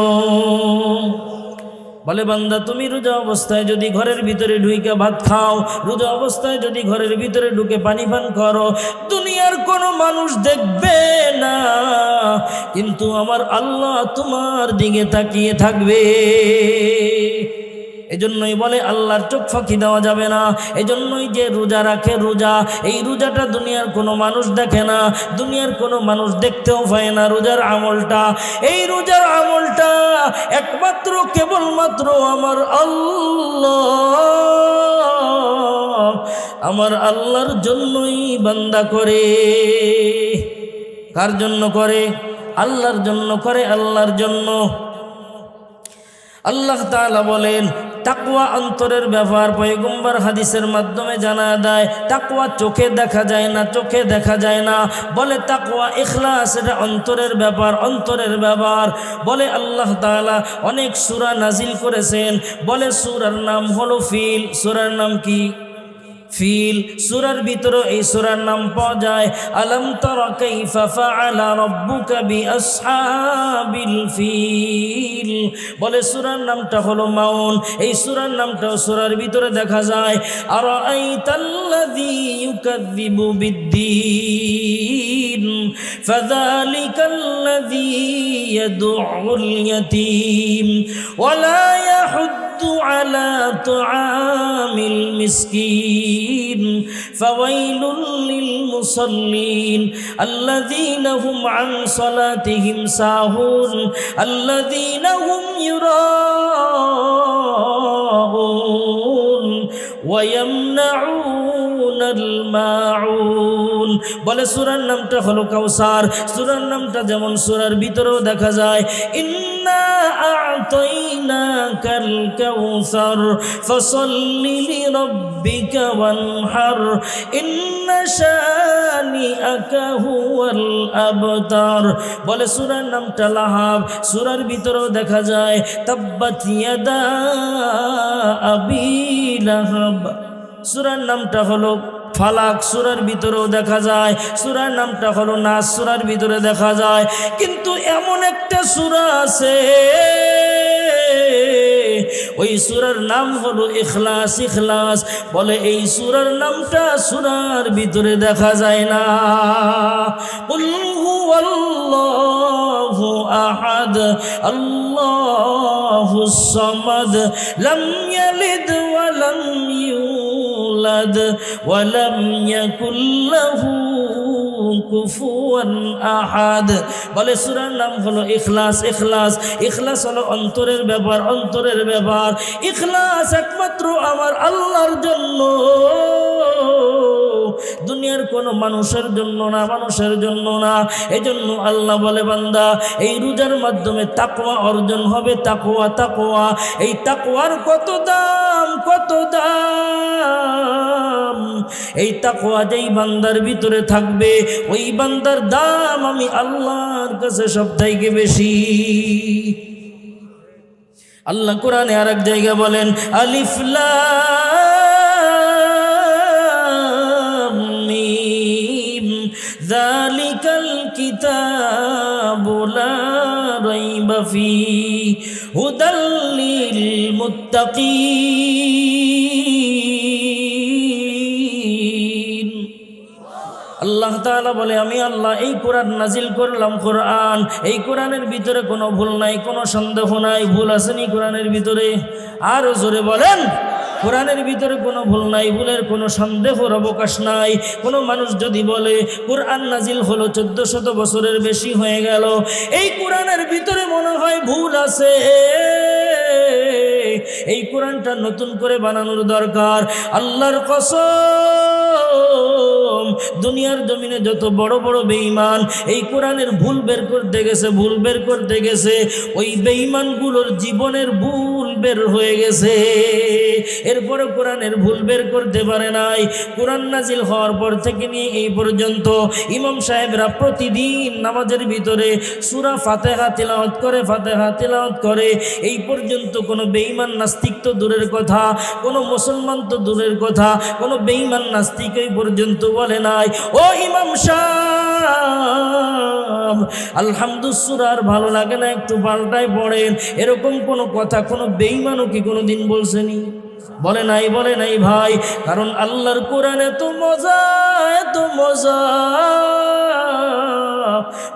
বলে, বান্দা তুমি রোজা অবস্থায় যদি ঘরের ভিতরে ঢুকে ভাত খাও, রোজা অবস্থায় যদি ঘরের ভিতরে ঢুকে পানি পান করো, দুনিয়ার কোনো মানুষ দেখবে না, কিন্তু আমার আল্লাহ তোমার দিকে তাকিয়ে থাকবে। এজন্যই বলে আল্লাহর চোখ ফাঁকি দেওয়া যাবে না। এজন্যই যে রোজা রাখে, রোজা, এই রোজাটা দুনিয়ার কোনো মানুষ দেখে না, দুনিয়ার কোনো মানুষ দেখতেও পায় না রোজার আমলটা। এই রোজার আমলটা একমাত্র কেবলমাত্র আমার আল্লাহ, আমার আল্লাহর জন্যই বান্দা করে। কার জন্য করে? আল্লাহর জন্য করে, আল্লাহর জন্য। আল্লাহ তাআলা বলেন, তাকওয়া অন্তরের ব্যাপার। পয়গম্বর হাদিসের মাধ্যমে জানা দেয়, তাকওয়া চোখে দেখা যায় না, চোখে দেখা যায় না। বলে তাকওয়া ইখলাস, এটা অন্তরের ব্যাপার, অন্তরের ব্যাপার। বলে আল্লাহ তাআলা অনেক সূরা নাজিল করেছেন। বলে সূরার নাম হলো ফিল। সূরার নাম কি? ফিল। সূরার ভিতরে এই সূরার নাম পাওয়া যায়, আলাম তারা কাইফা ফাআলা রাব্বুকা বিআসহাবিল ফিল। বলে সূরার নামটা হলো মাউন। এই সূরার নামটাও সূরার ভিতরে দেখা যায়, আরাআইতাল্লাযী ইউকাযযিবু বিদ্দীন ফাযালিকাল্লাযী ইয়াদউল ইয়াতীম ওয়ালা ইয়াহুদ্দু আলা তুআমিল মিসকিন ফাওয়াইলুল লিল মুসাল্লিন আল্লাযীনা হুম আন সালাতিহিম সাহুন আল্লাযীনা হুম ইউরাউন ওয়া ইয়ামনাউনাল মাউন। বলে সূরার নামটা হলো কাউসার। সূরার নামটা যেমন সূরার ভিতরেও দেখা যায়, ইন্না আ'তাইনাকাল কাউসার ফাসাল্লি লিরাব্বিকা ওয়ানহার ইন্না শানিআকা হুয়াল আবতার। বলে সূরার নামটা লাহাব। সূরার ভিতরেও দেখা যায়, তাব্বাত ইয়াদা আবি লাহাব। সূরার নামটা হলো ফালাক। সূরার ভিতরেও দেখা যায়। সূরার নামটা হলো নাস। সূরার ভিতরে দেখা যায়। কিন্তু এমন একটা সূরা আছে, ওই সূরার নাম হলো ইখলাস। ইখলাস। বলে এই সূরার নামটা সূরার ভিতরে দেখা যায় না। কুল হুয়াল্লাহু আহাদ আল্লাহুস সামাদ লাম ইয়ালিদ ওয়া লাম ইউলাদ ওয়া লাম ইয়াকুল লাহু কুফুয়ান আহাদ। বলে সূরার নাম হলো ইখলাস। ইখলাস। ইখলাস হলো অন্তরের ব্যাপার, অন্তরের ব্যাপার। ইখলাস একমাত্র আমার আল্লাহর জন্য, দুনিয়ার কোনো মানুষের জন্য না, মানুষের জন্য না। এজন্য আল্লাহ বলে, বান্দা এই রোজার মাধ্যমে তাকওয়া অর্জন হবে। তাকওয়া, তাকওয়া। এই তাকওয়ার কত দাম, কত দাম। এই তাকওয়া যেই বান্দার ভিতরে থাকবে, ওই বান্দার দাম আমি আল্লাহর কাছে সবথেকে বেশি। আল্লাহ কোরআনে আরেক জায়গায় বলেন, আলিফ লাম মিম যালিকাল কিতাবু লা রাইবা ফীহি হুদাল লিল মুত্তাকিন। আল্লাহ তাআলা বলে, আমি আল্লাহ এই কোরআন নাজিল করলাম। কোরআন, এই কোরআনের ভিতরে কোনো ভুল নাই, কোনো সন্দেহ নাই। ভুল আসেনি কোরআনের ভিতরে? আরো জোরে বলেন। কোরআনের ভিতরে কোনো ভুল নাই, ভুলের কোনো সন্দেহর অবকাশ নাই। কোনো মানুষ যদি বলে কোরআন নাজিল হলো 1400 বছরের বেশি হয়ে গেল, এই কোরআনের ভিতরে মনে হয় ভুল আছে, এই কোরআনটা নতুন করে বানানোর দরকার। আল্লাহর কসম, দুনিয়ার জমিনে যত বড় বড় বেঈমান এই কোরআনের ভুল বের করতে গেছে, ভুল বের করতে গেছে, ওই বেঈমানগুলোর জীবনের ভুল বের হয়ে গেছে, এরপরে কোরআনের ভুল বের করতে পারে নাই। কোরআন নাজিল হওয়ার পর থেকে নিয়ে এই পর্যন্ত ইমাম সাহেবরা প্রতিদিন নামাজের ভিতরে সূরা ফাতিহা তিলাওয়াত করে, ফাতিহা তিলাওয়াত করে। এই পর্যন্ত কোনো বেঈমান নাস্তিক তো দূরের কথা, কোনো মুসলমান তো দূরের কথা, কোনো বেঈমান নাস্তিক এই পর্যন্ত বলে নাই ও ইমাম সাহেব আলহামদুলিল্লাহ সূরা আর ভালো লাগে না, একটু পাল্টায় পড়েন। এরকম কোনো কথা কোনো বেঈমানও কি কোনো দিন বলছেনি? বলে নাই, বলে নাই ভাই। কারণ আল্লাহর কোরআন এত মজা, এত মজা।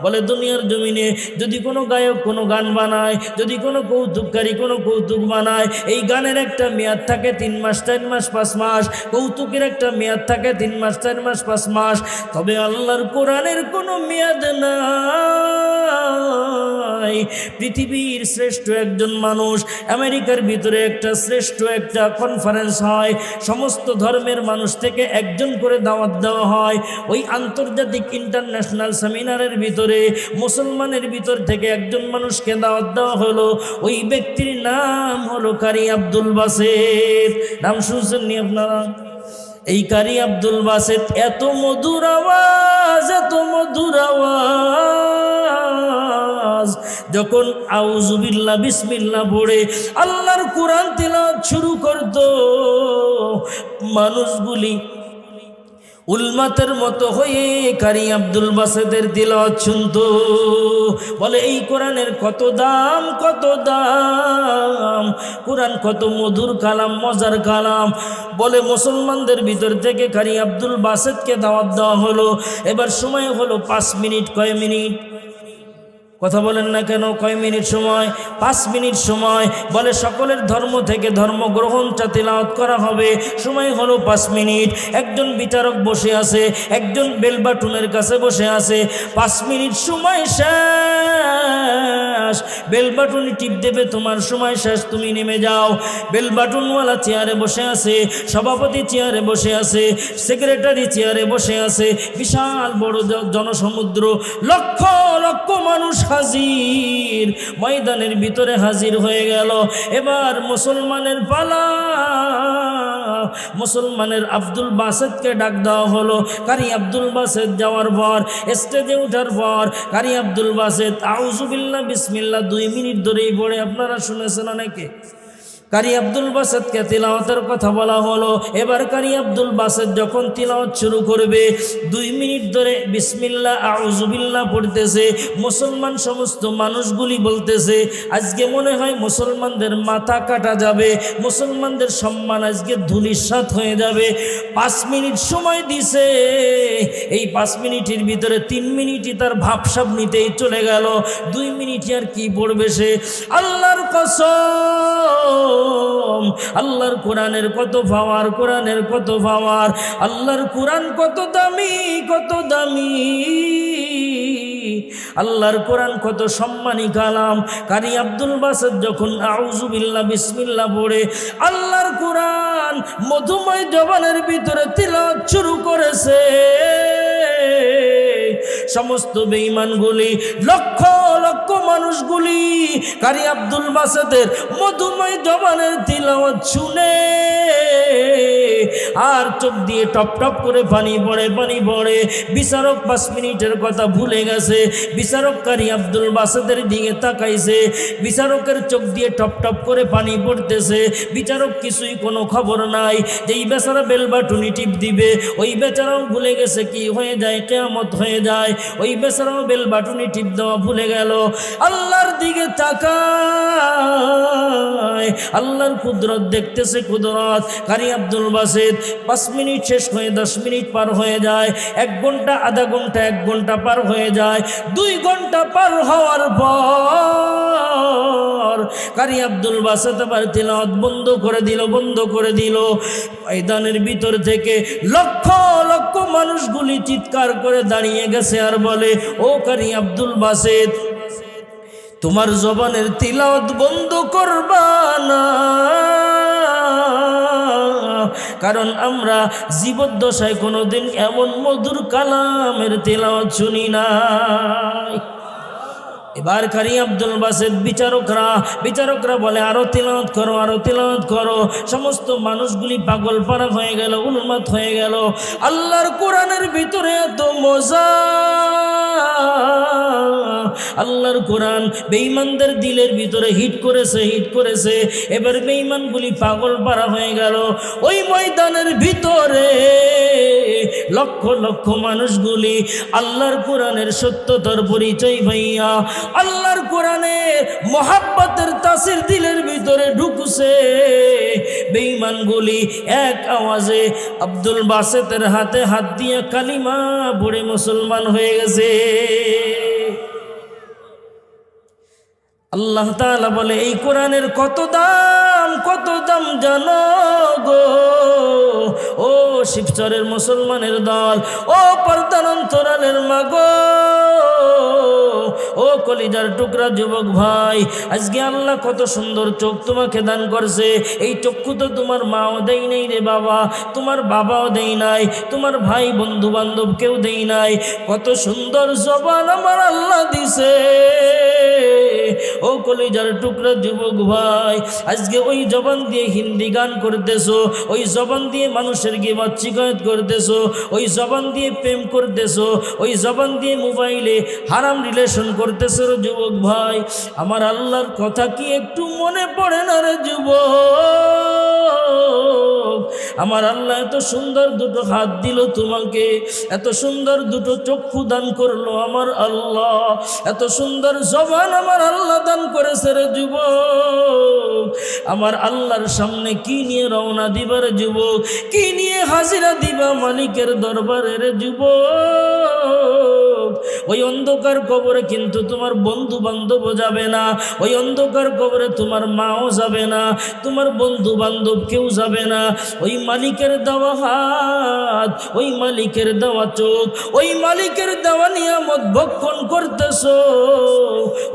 বলে দুনিয়ার জমিনে যদি কোনো গায়ক কোনো গান বানায়, যদি কোনো কৌতুককারী কোনো কৌতুক বানায়, এই গানের একটা মেয়াদ থাকে 3 মাস 4 মাস 5 মাস, কৌতুকের একটা মেয়াদ থাকে 3 মাস 4 মাস 5 মাস। তবে আল্লাহর কোরআনের কোনো মেয়াদ নাই। পৃথিবীর শ্রেষ্ঠ একজন মানুষ, আমেরিকার ভিতরে একটা শ্রেষ্ঠ একটা কনফারেন্স হয়, সমস্ত ধর্মের মানুষ থেকে একজন করে দাওয়াত দেওয়া হয়। ওই আন্তর্জাতিক ইন্টারন্যাশনাল সেমিনারের ভিতরে মুসলমানের ভিতর থেকে একজন মানুষকে দাওয়াত দেওয়া হলো। ওই ব্যক্তির নাম হলো কারি আব্দুল বাসেত। নাম শুনছেননি আপনারা? এই কারি আব্দুল বাসেত এত মধুর আওয়াজ, এত মধুর আওয়াজ, যখন আউযুবিল্লাহ বিসমিল্লাহ পড়ে আল্লাহর কোরআন তিলাওয়াত শুরু করত, মানুষগুলি উলমাতের মতো হয়ে কারি আব্দুল বাসেতের তিলাওয়াত শুনতো। বলে এই কোরআনের কত দাম, কত দাম, কোরআন কত মধুর কালাম, মজার কালাম। বলে মুসলমানদের ভিতর থেকে কারি আব্দুল বাসেতকে দাওয়াত দেওয়া হলো। এবার সময় হলো 5 মিনিট। কয় মিনিট? কথা বলেন না কেন? কয় মিনিট সময়? 5 মিনিট সময়। বলে সকলের ধর্ম থেকে ধর্মগ্রহণটা তিলাওয়াত করা হবে। সময় হলো 5 মিনিট। একজন বিচারক বসে আছে, একজন বেলবাটুনের কাছে বসে আছে। 5 মিনিট সময় শেষ, বেলবাটুনি টিপ দেবে, তোমার সময় শেষ, তুমি নেমে যাও। বেলবাটুনওয়ালা চেয়ারে বসে আছে, সভাপতি চেয়ারে বসে আছে, সেক্রেটারি চেয়ারে বসে আছে। বিশাল বড় জনসমুদ্র, লক্ষ লক্ষ মানুষ হাজির, ময়দানের ভিতরে হাজির হয়ে গেল। এবার মুসলমানের পালা। মুসলমানের আব্দুল বাসেতকে ডাক দেওয়া হলো। কারি আব্দুল বাসেত যাওয়ার পর, স্টেজে ওঠার পর কারি আব্দুল বাসেত আউযুবিল্লাহ বিসমিল্লাহ 2 মিনিট ধরেই পড়ে। আপনারা শুনেছেন অনেকে। কারি আব্দুল বাসেতকে তিলাওয়াতের কথা বলা হলো। এবার কারি আব্দুল বাসেত যখন তিলাওয়াত শুরু করবে, 2 মিনিট ধরে বিসমিল্লাহ আউযুবিল্লাহ পড়তেছে। মুসলমান সমস্ত মানুষগুলি বলতেছে আজকে মনে হয় মুসলমানদের মাথা কাটা যাবে, মুসলমানদের সম্মান আজকে ধূলিসাৎ হয়ে যাবে। 5 মিনিট সময় দিছে, এই 5 মিনিটের ভিতরে 3 মিনিটই তার ভাবসাব নিতেই চলে গেল। 2 মিনিট আর কি পড়বে সে? আল্লাহর কসম, আল্লাহর কোরআনের কত পাওয়ার, কোরআনের কত পাওয়ার, আল্লাহর কোরআন কত দামি, কত দামি, আল্লাহর কোরআন কত সম্মানী কালাম। কারি আব্দুল বাসেত যখন আউযুবিল্লাহ বিসমিল্লাহ পড়ে আল্লাহর কোরআন মধুময় জবানের ভিতরে তিলাওয়াত শুরু করেছে, সমস্ত বেঈমানগুলি, লক্ষ লক্ষ মানুষগুলি কারি আব্দুল বাসেতের মধুময় জবানের তিলাওয়াত শুনে আর চোখ দিয়ে টপ টপ করে পানি পড়ে, পানি পড়ে। বিচারক 5 মিনিটের কথা ভুলে গেছে। বিচারক কারি আব্দুল বাসেতের দিকে তাকাইছে, বিচারকের চোখ দিয়ে টপ টপ করে পানি পড়তেছে। বিচারক কিছুই কোনো খবর নাই। যেই বেচারা বেলবাটুনি টিপ দিবে, ওই বেচারাও ভুলে গেছে কি হয়ে যায়, কিয়ামত হয়ে যায়। ওই বেচারাও বেলবাটুনি টিপ দেওয়া ভুলে গেল। আল্লাহর দিকে তাকায়, আল্লাহর কুদরত দেখতেছে, কুদরত। কারি আব্দুল বাসেত 5 মিনিট শেষ হয়ে 10 মিনিট পার হয়ে যায়, 1 ঘন্টা, আধা ঘন্টা, 1 ঘন্টা পার হয়ে যায়, 2 ঘন্টা পার হওয়ার পর পর কারি আব্দুল বাসেত আবার তিলাওয়াত বন্ধ করে দিল। ময়দানের ভিতর থেকে লক্ষ লক্ষ মানুষগুলি চিৎকার করে দাঁড়িয়ে গেছে আর বলে, ও কারি আব্দুল বাসেত, তোমার জবানের তিলাওয়াত বন্ধ করবা না, কারণ আমরা জীবদ্দশায় কোনোদিন এমন মধুর কালামের তিলাওয়াত শুনি নাই। এবার কারি আব্দুল বাসেত বিচারকরা বলে, আরো তিলাওয়াত করো। সমস্ত মানুষগুলি পাগল পারা হয়ে গেল, উন্মাদ হয়ে গেল। আল্লাহর কোরআনের ভিতরে এত মজা, আল্লাহর কোরআন বেঈমানদের দিলের ভিতরে হিট করেছে। এবার বেঈমানগুলি পাগল পারা হয়ে গেল। ওই ময়দানের ভিতরে লক্ষ লক্ষ মানুষগুলি আল্লাহর কোরআনের সত্যতার পরিচয় পাইয়া আল্লাহর কোরআনের মহাব্বতের তাসির দিলের ভিতরে ঢুকছে। বেঈমানগুলি এক আওয়াজে আব্দুল বাসেতের হাতে হাত দিয়ে কালিমা পড়ে মুসলমান হয়ে গেছে। আল্লাহ তাআলা বলে, এই কোরআনের কত দাম জানো গো, ও শিবচরের মুসলমানের দল, ও পর্দার অন্তরালের মাগো, ও কলিজার টুকরা যুবক ভাই, আজকে আল্লাহ কত সুন্দর চোখ তোমাকে দান করছে। এই চক্ষু তো তোমার মাও দেয় নাই রে বাবা, তোমার বাবাও দেয় নাই, তোমার ভাই বন্ধু বান্ধব কেউ দেয় নাই। কত সুন্দর জবান আমার আল্লাহ দিছে। ও কলিজার টুকরা যুবক ভাই, আজকে ওই জবান দিয়ে হিন্দি গান করতেছো, ওই জবান দিয়ে মানুষের গিবত শিকায়ত করতেছো, ওই জবান দিয়ে প্রেম করতেছো, ওই জবান দিয়ে মোবাইলে হারাম রিলেশন করতেছো রে যুবক ভাই। আমার আল্লাহর কথা কি একটু মনে পড়ে না রে যুবক? আমার আল্লাহ এত সুন্দর দুটো হাত দিল তোমাকে, এত সুন্দর দুটো চক্ষু দান করলো আমার আল্লাহ, এত সুন্দর জবান আমার আল্লাহ দান করেছে রে যুবক। আমার আল্লাহর সামনে কি নিয়ে রওনা দিবার যুবক, কি নিয়ে হাজিরা দিবা মালিকের দরবারে রে যুবক? ওই অন্ধকার কবরে কিন্তু তোমার বন্ধু বান্ধব যাবে না, ওই অন্ধকার কবরে তোমার মাও যাবে না, তোমার বন্ধু বান্ধব কেউ যাবে না। ওই মালিকের দেওয়া হাত, ওই মালিকের দেওয়া চোখ, ওই মালিকের দেওয়া নিয়ামত ভক্ষণ করতেছো,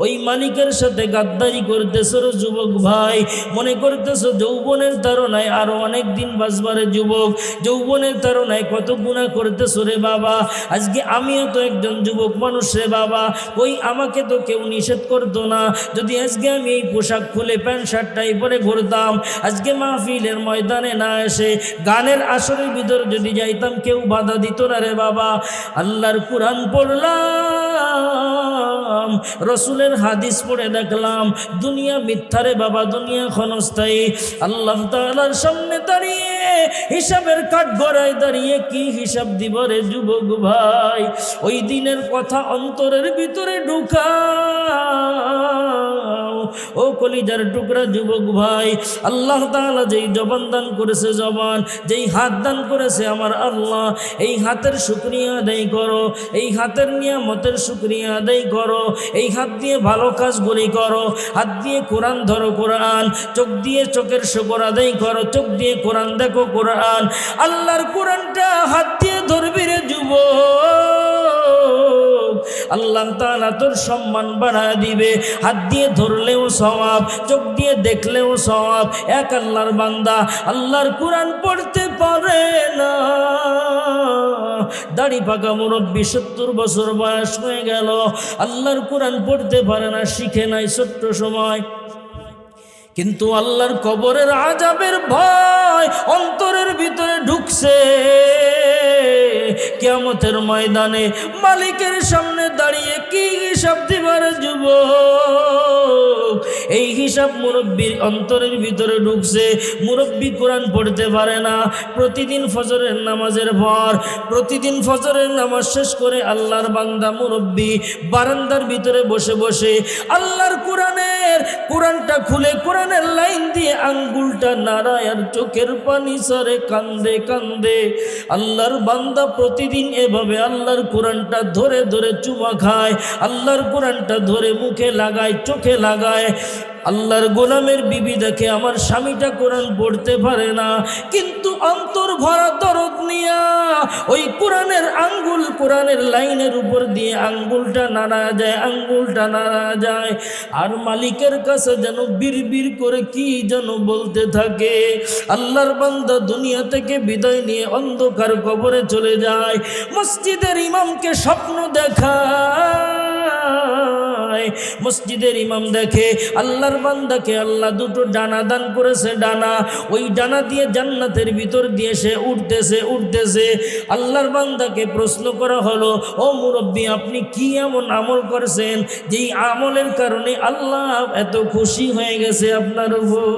ওই মালিকের সাথে গাদ্দারি করতেছো রে যুবক ভাই। মনে করতেছো যৌবনের তাড়নায় আরো অনেক দিন বাঁচবারে যুবক, যৌবনের তাড়নায় কত গুনাহ করতেছো রে বাবা। আজকে আমিও তো একজন যুবক মানুষ রে বাবা, ওই আমাকে তো কেউ নিষেধ করতো না। যদি আজকে আমি এই পোশাক খুলে প্যান্ট শার্টটাই পরে ঘুরতাম, আজকে মাহফিলের ময়দানে না এসে গানের আসরের ভিতর যদি যাইতাম, কেউ বাধা দিত না রে বাবা। আল্লাহর কোরআন পড়লাম, রসুলের হাদিস পড়ে দেখলাম দুনিয়া মিথ্যা রে বাবা, দুনিয়া ক্ষণস্থায়ী। আল্লাহ তাআলার সামনে দাঁড়িয়ে হিসাবের কাঠগড়ায় দাঁড়িয়ে কি হিসাব দিব রে যুবক ভাই? ওই দিনের কথা অন্তরের ভিতরে ঢুকাও। ও কলিজার টুকরা যুবক ভাই, আল্লাহ তাআলা যেই জবান দান করেছে, জবান যেই হাত দান করেছে আমার আল্লাহ, এই হাতের শুকরিয়া আদায় করো, এই হাতের নিয়ামতের শুকরিয়া আদায় করো। এই হাত দিয়ে ভালো কাজগুলি করো, হাত দিয়ে কোরআন ধরো, কোরআন চোখ দিয়ে চোখের শুকর আদায় করো, চোখ দিয়ে কোরআন দেখো, কোরআন আল্লাহর কোরআনটা হাত দিয়ে ধরবি রে যুবক, আল্লাহ তাআলা তোর সম্মান বাড়ায় দিবে। হাত দিয়ে ধরলেও সওয়াব, চোখ দিয়ে দেখলেও সওয়াব। এক আল্লাহর বান্দা আল্লাহর কোরআন পড়তে পারে না, দাড়ি পাকা মুরব্বী 70 বছর বয়স হয়ে গেল, আল্লাহর কোরআন পড়তে পারে না, শিখে নাই ছোট্ট সময়। কিন্তু আল্লাহর কবরের আযাবের ভয় অন্তরের ভিতরে ঢুকছে। কিয়ামতের ময়দানে মালিকের সামনে দাঁড়িয়ে কি হিসাব দিবার যুবক? এই হিসাব মুরব্বীর অন্তরের ভিতরে ঢুকছে। মুরব্বী কোরআন পড়তে পারে না, প্রতিদিন ফজরের নামাজের পর, প্রতিদিন ফজরের নামাজ শেষ করে আল্লাহর বান্দা মুরব্বী বারান্দার ভিতরে বসে বসে আল্লাহর কোরআনটা খুলে কোরআনের লাইন দিয়ে আঙ্গুলটা নাড়ায় আর চোখের পানি সরে কান্দে কান্দে। আল্লাহর বান্দা প্রতিদিন এভাবে আল্লাহর কোরআনটা ধরে ধরে চুমা খায়, আল্লাহর কোরআনটা ধরে মুখে লাগায়, চোখে লাগায়। আল্লাহর গোলামের বিবি দেখে আমার স্বামীটা কোরআন পড়তে পারে না, কিন্তু অন্তর ভরা দরদ নিয়া ওই কোরআনের আঙ্গুল, কোরআনের লাইনের উপর দিয়ে আঙ্গুলটা নাড়া যায়, আঙ্গুলটা নাড়া যায়, আর মালিকের কাছে যেন বিড়বিড় করে কি যেন বলতে থাকে। আল্লাহর বান্দা দুনিয়া থেকে বিদায় নিয়ে অন্ধকার কবরে চলে যায়। মসজিদের ইমামকে স্বপ্ন দেখায়, মসজিদের ইমাম দেখে আল্লাহর বান্দাকে আল্লাহ দুটো ডানা দান করেছে, ডানা, ওই ডানা দিয়ে জান্নাতের ভিতর দিয়ে সে উঠতেছে উঠতেছে। আল্লাহর বান্দাকে প্রশ্ন করা হলো, ও মুরব্বী, আপনি কি এমন আমল করেছেন যেই আমলের কারণে আল্লাহ এত খুশি হয়ে গেছে আপনার উপর?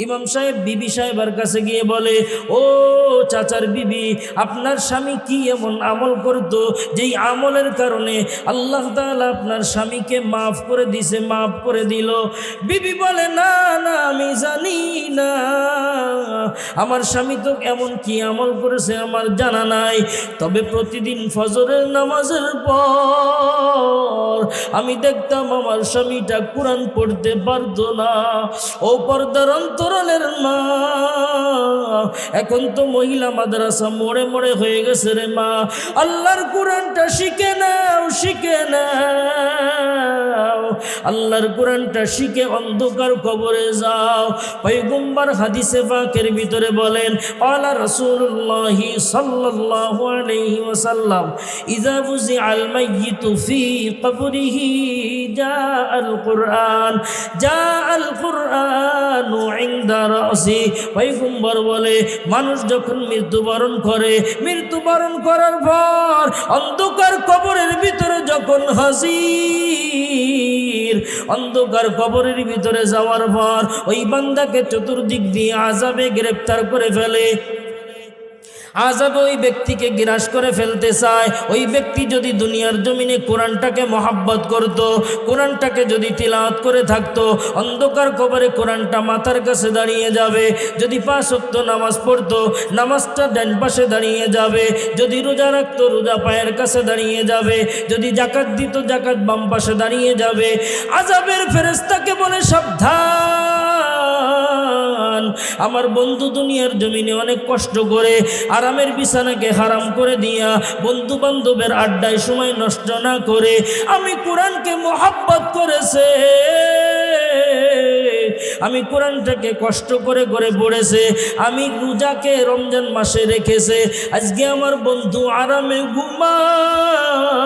ইমাম সাহেব বিবি সাহেবের কাছে গিয়ে বলে, ও চাচার বিবি, আপনার স্বামী কি এমন আমল করতো যেই আমলের কারণে আল্লাহ তাআলা আপনার স্বামীকে মাফ করে দিছে, মাফ করে দিল? বিবি বলে, না না, আমি জানি না, আমার স্বামী তো এমন কি আমল করেছে আমার জানা নাই, তবে প্রতিদিন ফজরের নামাজের পর আমি দেখতাম আমার স্বামীটা কোরআন পড়তে পারতো না। ও পর্দার অন্তরালের মা, এখন তো মহিলা মাদ্রাসা মোড়ে মোড়ে হয়ে গেছে রে মা, আল্লাহর কোরআনটা শিখে নাও, শিখে নাও, আল্লাহর কোরআনটা শিখে অন্ধকার কবরে যাও। পয়গম্বর হাদিসে পাকের ভিতরে বলেন, আলা রাসূলুল্লাহ সাল্লাল্লাহু আলাইহি ওয়াসাল্লাম, ইযা বুজিআল মাইয়িতু ফি কবরিহি জাআল কুরআন, জাআল কুরআনু ইনদা রাসি। পয়গম্বর বলে, মানুষ যখন মৃত্যুবরণ করে, মৃত্যুবরণ করার পর অন্ধকার কবরের ভিতরে যখন হাজির, অন্ধকার কবরের ভিতরে যাওয়ার পর ওই বান্দাকে চতুর্দিক দিয়ে আযাবে গ্রেফতার করে ফেলে, আযাব ওই ব্যক্তিকে গ্রাস করে ফেলতে চায়। ওই ব্যক্তি যদি দুনিয়ার জমিনে কোরআনটাকে মহাব্বত করত, কোরআনটাকে যদি তিলাওয়াত করে থাকতো, অন্ধকার কবরে কোরআনটা মাথার কাছে দাঁড়িয়ে যাবে। যদি 5 ওয়াক্ত নামাজ পড়তো, নামাজটা ডান পাশে দাঁড়িয়ে যাবে। যদি রোজা রাখতো, রোজা পায়ের কাছে দাঁড়িয়ে যাবে। যদি যাকাত দিত, যাকাত বাম পাশে দাঁড়িয়ে যাবে। আযাবের ফেরেশতাকে বলে, সাবধান, আমার বন্ধু দুনিয়ার জমিনে অনেক কষ্ট করে আরামের বিছানাকে হারাম করে দিয়া বন্ধু বান্ধবের আড্ডায় সময় নষ্ট না করে আমি কোরআনকে মহব্বত করেছে, আমি কোরআনটাকে কষ্ট করে করে পড়েছে, আমি রোজাকে রমজান মাসে রেখেছে, আজকে আমার বন্ধু আরামে ঘুমায়,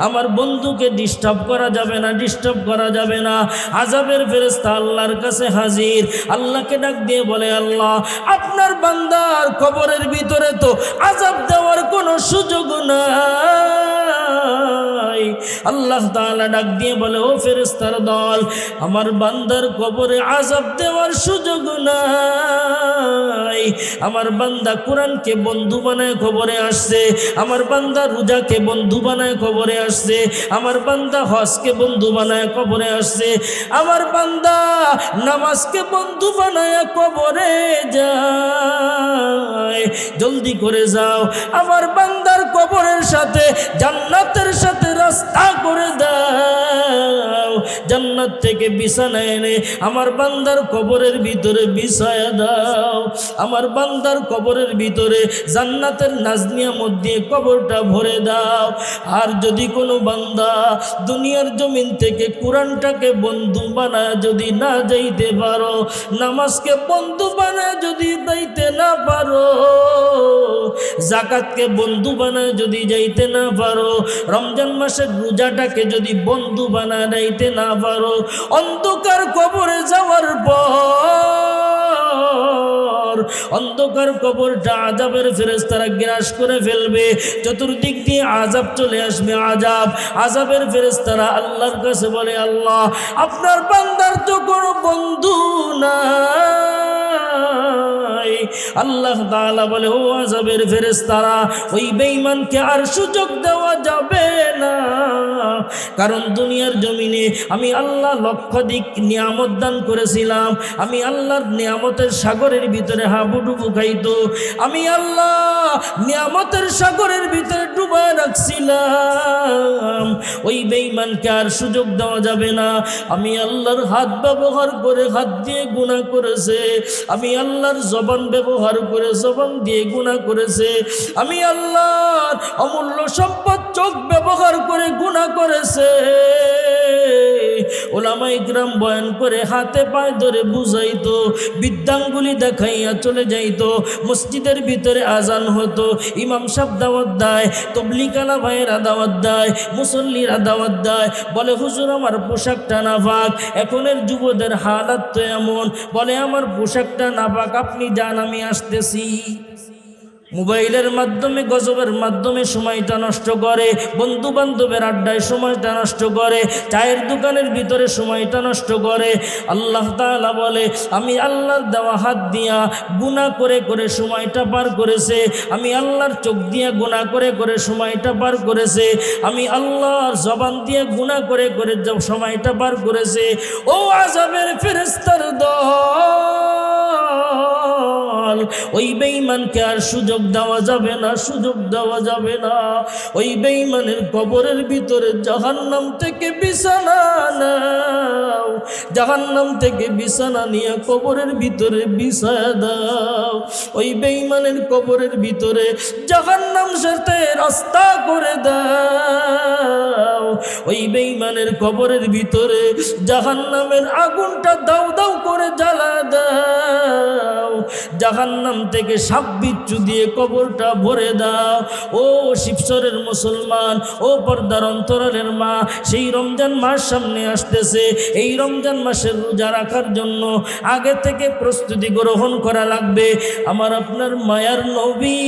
আমার বন্ধুকে ডিস্টার্ব করা যাবে না, ডিস্টার্ব করা যাবে না। আযাবের ফেরেশতা আল্লাহর কাছে হাজির, আল্লাহকে ডাক দিয়ে বলে, আল্লাহ, আপনার বান্দার কবরের ভিতরে তো আযাব দেওয়ার কোনো সুযোগ নাই। আল্লাহ তাআলা ডাক দিয়ে বলে, ও ফেরেশতার দল, আমার বান্দার কবরে আযাব দেওয়ার সুযোগ নাই। আমার বান্দা কোরআনকে বন্ধু বানায় কবরে আসছে, আমার বান্দা রোজাকে বন্ধু বানায় কবরে আসছে, আমার বান্দা হজকে বন্ধু বানায় কবরে আসছে, আমার বান্দা নামাজকে বন্ধু বানায় কবরে যায়। জলদি করে যাও, আমার বান্দার কবরের সাথে জান্নাতের সাথে রাস্তা করে দাও, জান্নাত থেকে বিছানা এনে আমার বান্দার কবরের ভিতরে বিছায়া দাও, আমার বান্দার কবরের ভিতরে জান্নাতের নাজনিয়ামত দিয়ে কবরটা ভরে দাও। আর যদি কোনো বান্দা দুনিয়ার জমিন থেকে কোরআনটাকে বন্ধু বানায় যদি না যাইতে পারো, নামাজকে বন্ধু বানায় যদি যাইতে না পারো, যাকাতকে বন্ধু বানায় যদি যাইতে না পারো, রমজান মাসের রোজাটাকে যদি বন্ধু বানায় যাইতে না পারো, অন্ধকার কবরে যাওয়ার পর অন্ধকার কবরটা আযাবের ফেরেশতারা গ্রাস করে ফেলবে, চতুর্দিক দিয়ে আযাব চলে আসবে, আযাব। আযাবের ফেরেশতারা আল্লাহর কাছে বলে, আল্লাহ, আপনার বান্দার তো কোনো বন্ধু নাই। আল্লাহ তাআলা বলে, ও আযাবের ফেরেশতারা, ওই বেঈমানকে আর সুযোগ দেওয়া যাবে না, কারণ দুনিয়ার জমিনে আমি আল্লাহ লক্ষাধিক নিয়ামত দান করেছিলাম, আমি আল্লাহর নিয়ামতের সাগরের ভিতরে হাবুডুবু খাইতো, আমি আল্লাহ নিয়ামতের সাগরের ভিতরে ডুবায় রাখছিলাম। ওই বেঈমানকে আর সুযোগ দেওয়া যাবে না। আমি আল্লাহর হাত ব্যবহার করে হাত দিয়ে গুনাহ করেছে, আমি আল্লাহর জবান ব্যবহার করে জবান দিয়ে গুনাহ করেছে, আমি আল্লাহর অমূল্য সম্পদ চোখ ব্যবহার করে গুনাহ করেছে। ওলামায়ে ইকরাম বয়ান করে হাতে পায়ে ধরে বুঝাইতো, বিদ্যাঙ্গুলি দেখাইয়া চলে যাইতো। মসজিদের ভিতরে আজান হতো, ইমাম সাহেব দাওয়াত দেয়, তবলিগালা ভাইয়েরা দাওয়াত দেয়, মুসল্লিরা দাওয়াত দেয়, বলে হুজুর আমার পোশাকটা নাপাক। এখনের যুবদের হালাত তো এমন, বলে আমার পোশাকটা নাপাক, আপনি যান আমি আসতেছি। মোবাইলের মাধ্যমে গজবের মাধ্যমে সময়টা নষ্ট করে, বন্ধু বান্ধবের আড্ডায় সময়টা নষ্ট করে, চায়ের দোকানের ভিতরে সময়টা নষ্ট করে। আল্লাহ তাআলা বলে আমি আল্লাহর দেওয়া হাত দিয়া গুনাহ করে করে সময়টা পার করেছে, আমি আল্লাহর চোখ দিয়া গুনাহ করে করে সময়টা পার করেছে, আমি আল্লাহর জবান দিয়ে গুনাহ করে করে সময়টা পার করেছে। ও আযাবের ফেরেশতার দল, ওই বেঈমানকে আর সুযোগ দেওয়া যাবে না, সুযোগ দেওয়া যাবে না। ওই বেঈমানের কবরের ভিতরে জাহান্নাম থেকে বিছানা নাও, জাহান্নাম থেকে বিছানা নিয়ে কবরের ভিতরে বিছায়া দাও। ওই বেঈমানের কবরের ভিতরে জাহান্নাম সাথে রাস্তা করে দাও। ওই বেঈমানের কবরের ভিতরে জাহান্নামের আগুনটা দাও দাও করে জ্বালা দাও, জাহান্নাম থেকে সাপ বিচ্ছু দিয়ে কবরটা ভরে দাও। ও শিবচরের মুসলমান, ও পর্দার অন্তরালের মা, সেই রমজান মাস সামনে আসতেছে। এই রমজান মাসের রোজা রাখার জন্য আগে থেকে প্রস্তুতি গ্রহণ করা লাগবে। আমার আপনার মায়ার নবী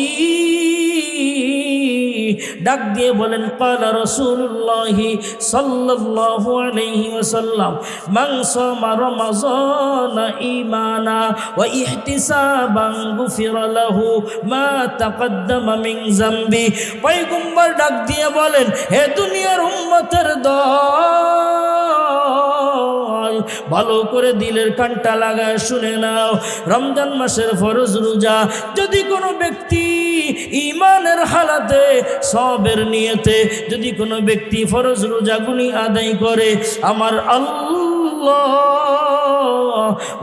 ডাক দিয়ে বলেন ক্বালা রাসূলুল্লাহি সাল্লাল্লাহু আলাইহি ওয়াসাল্লাম মান সামা রমাযানা ঈমানা ওয়া ইহতিসাবান গুফিরা লাহু মা তাকদ্দামা মিন যামবি। পয়গম্বর ডাক দিয়ে বলেন হে দুনিয়ার উম্মতের দল, ভালো করে দিলের কানটা লাগায় শুনে নাও। রমজান মাসের ফরজ রোজা যদি কোনো ব্যক্তি ঈমানের হালাতে সবের নিয়তে যদি কোনো ব্যক্তি ফরজ রোজাগুলি আদায় করে, আমার আল্লাহ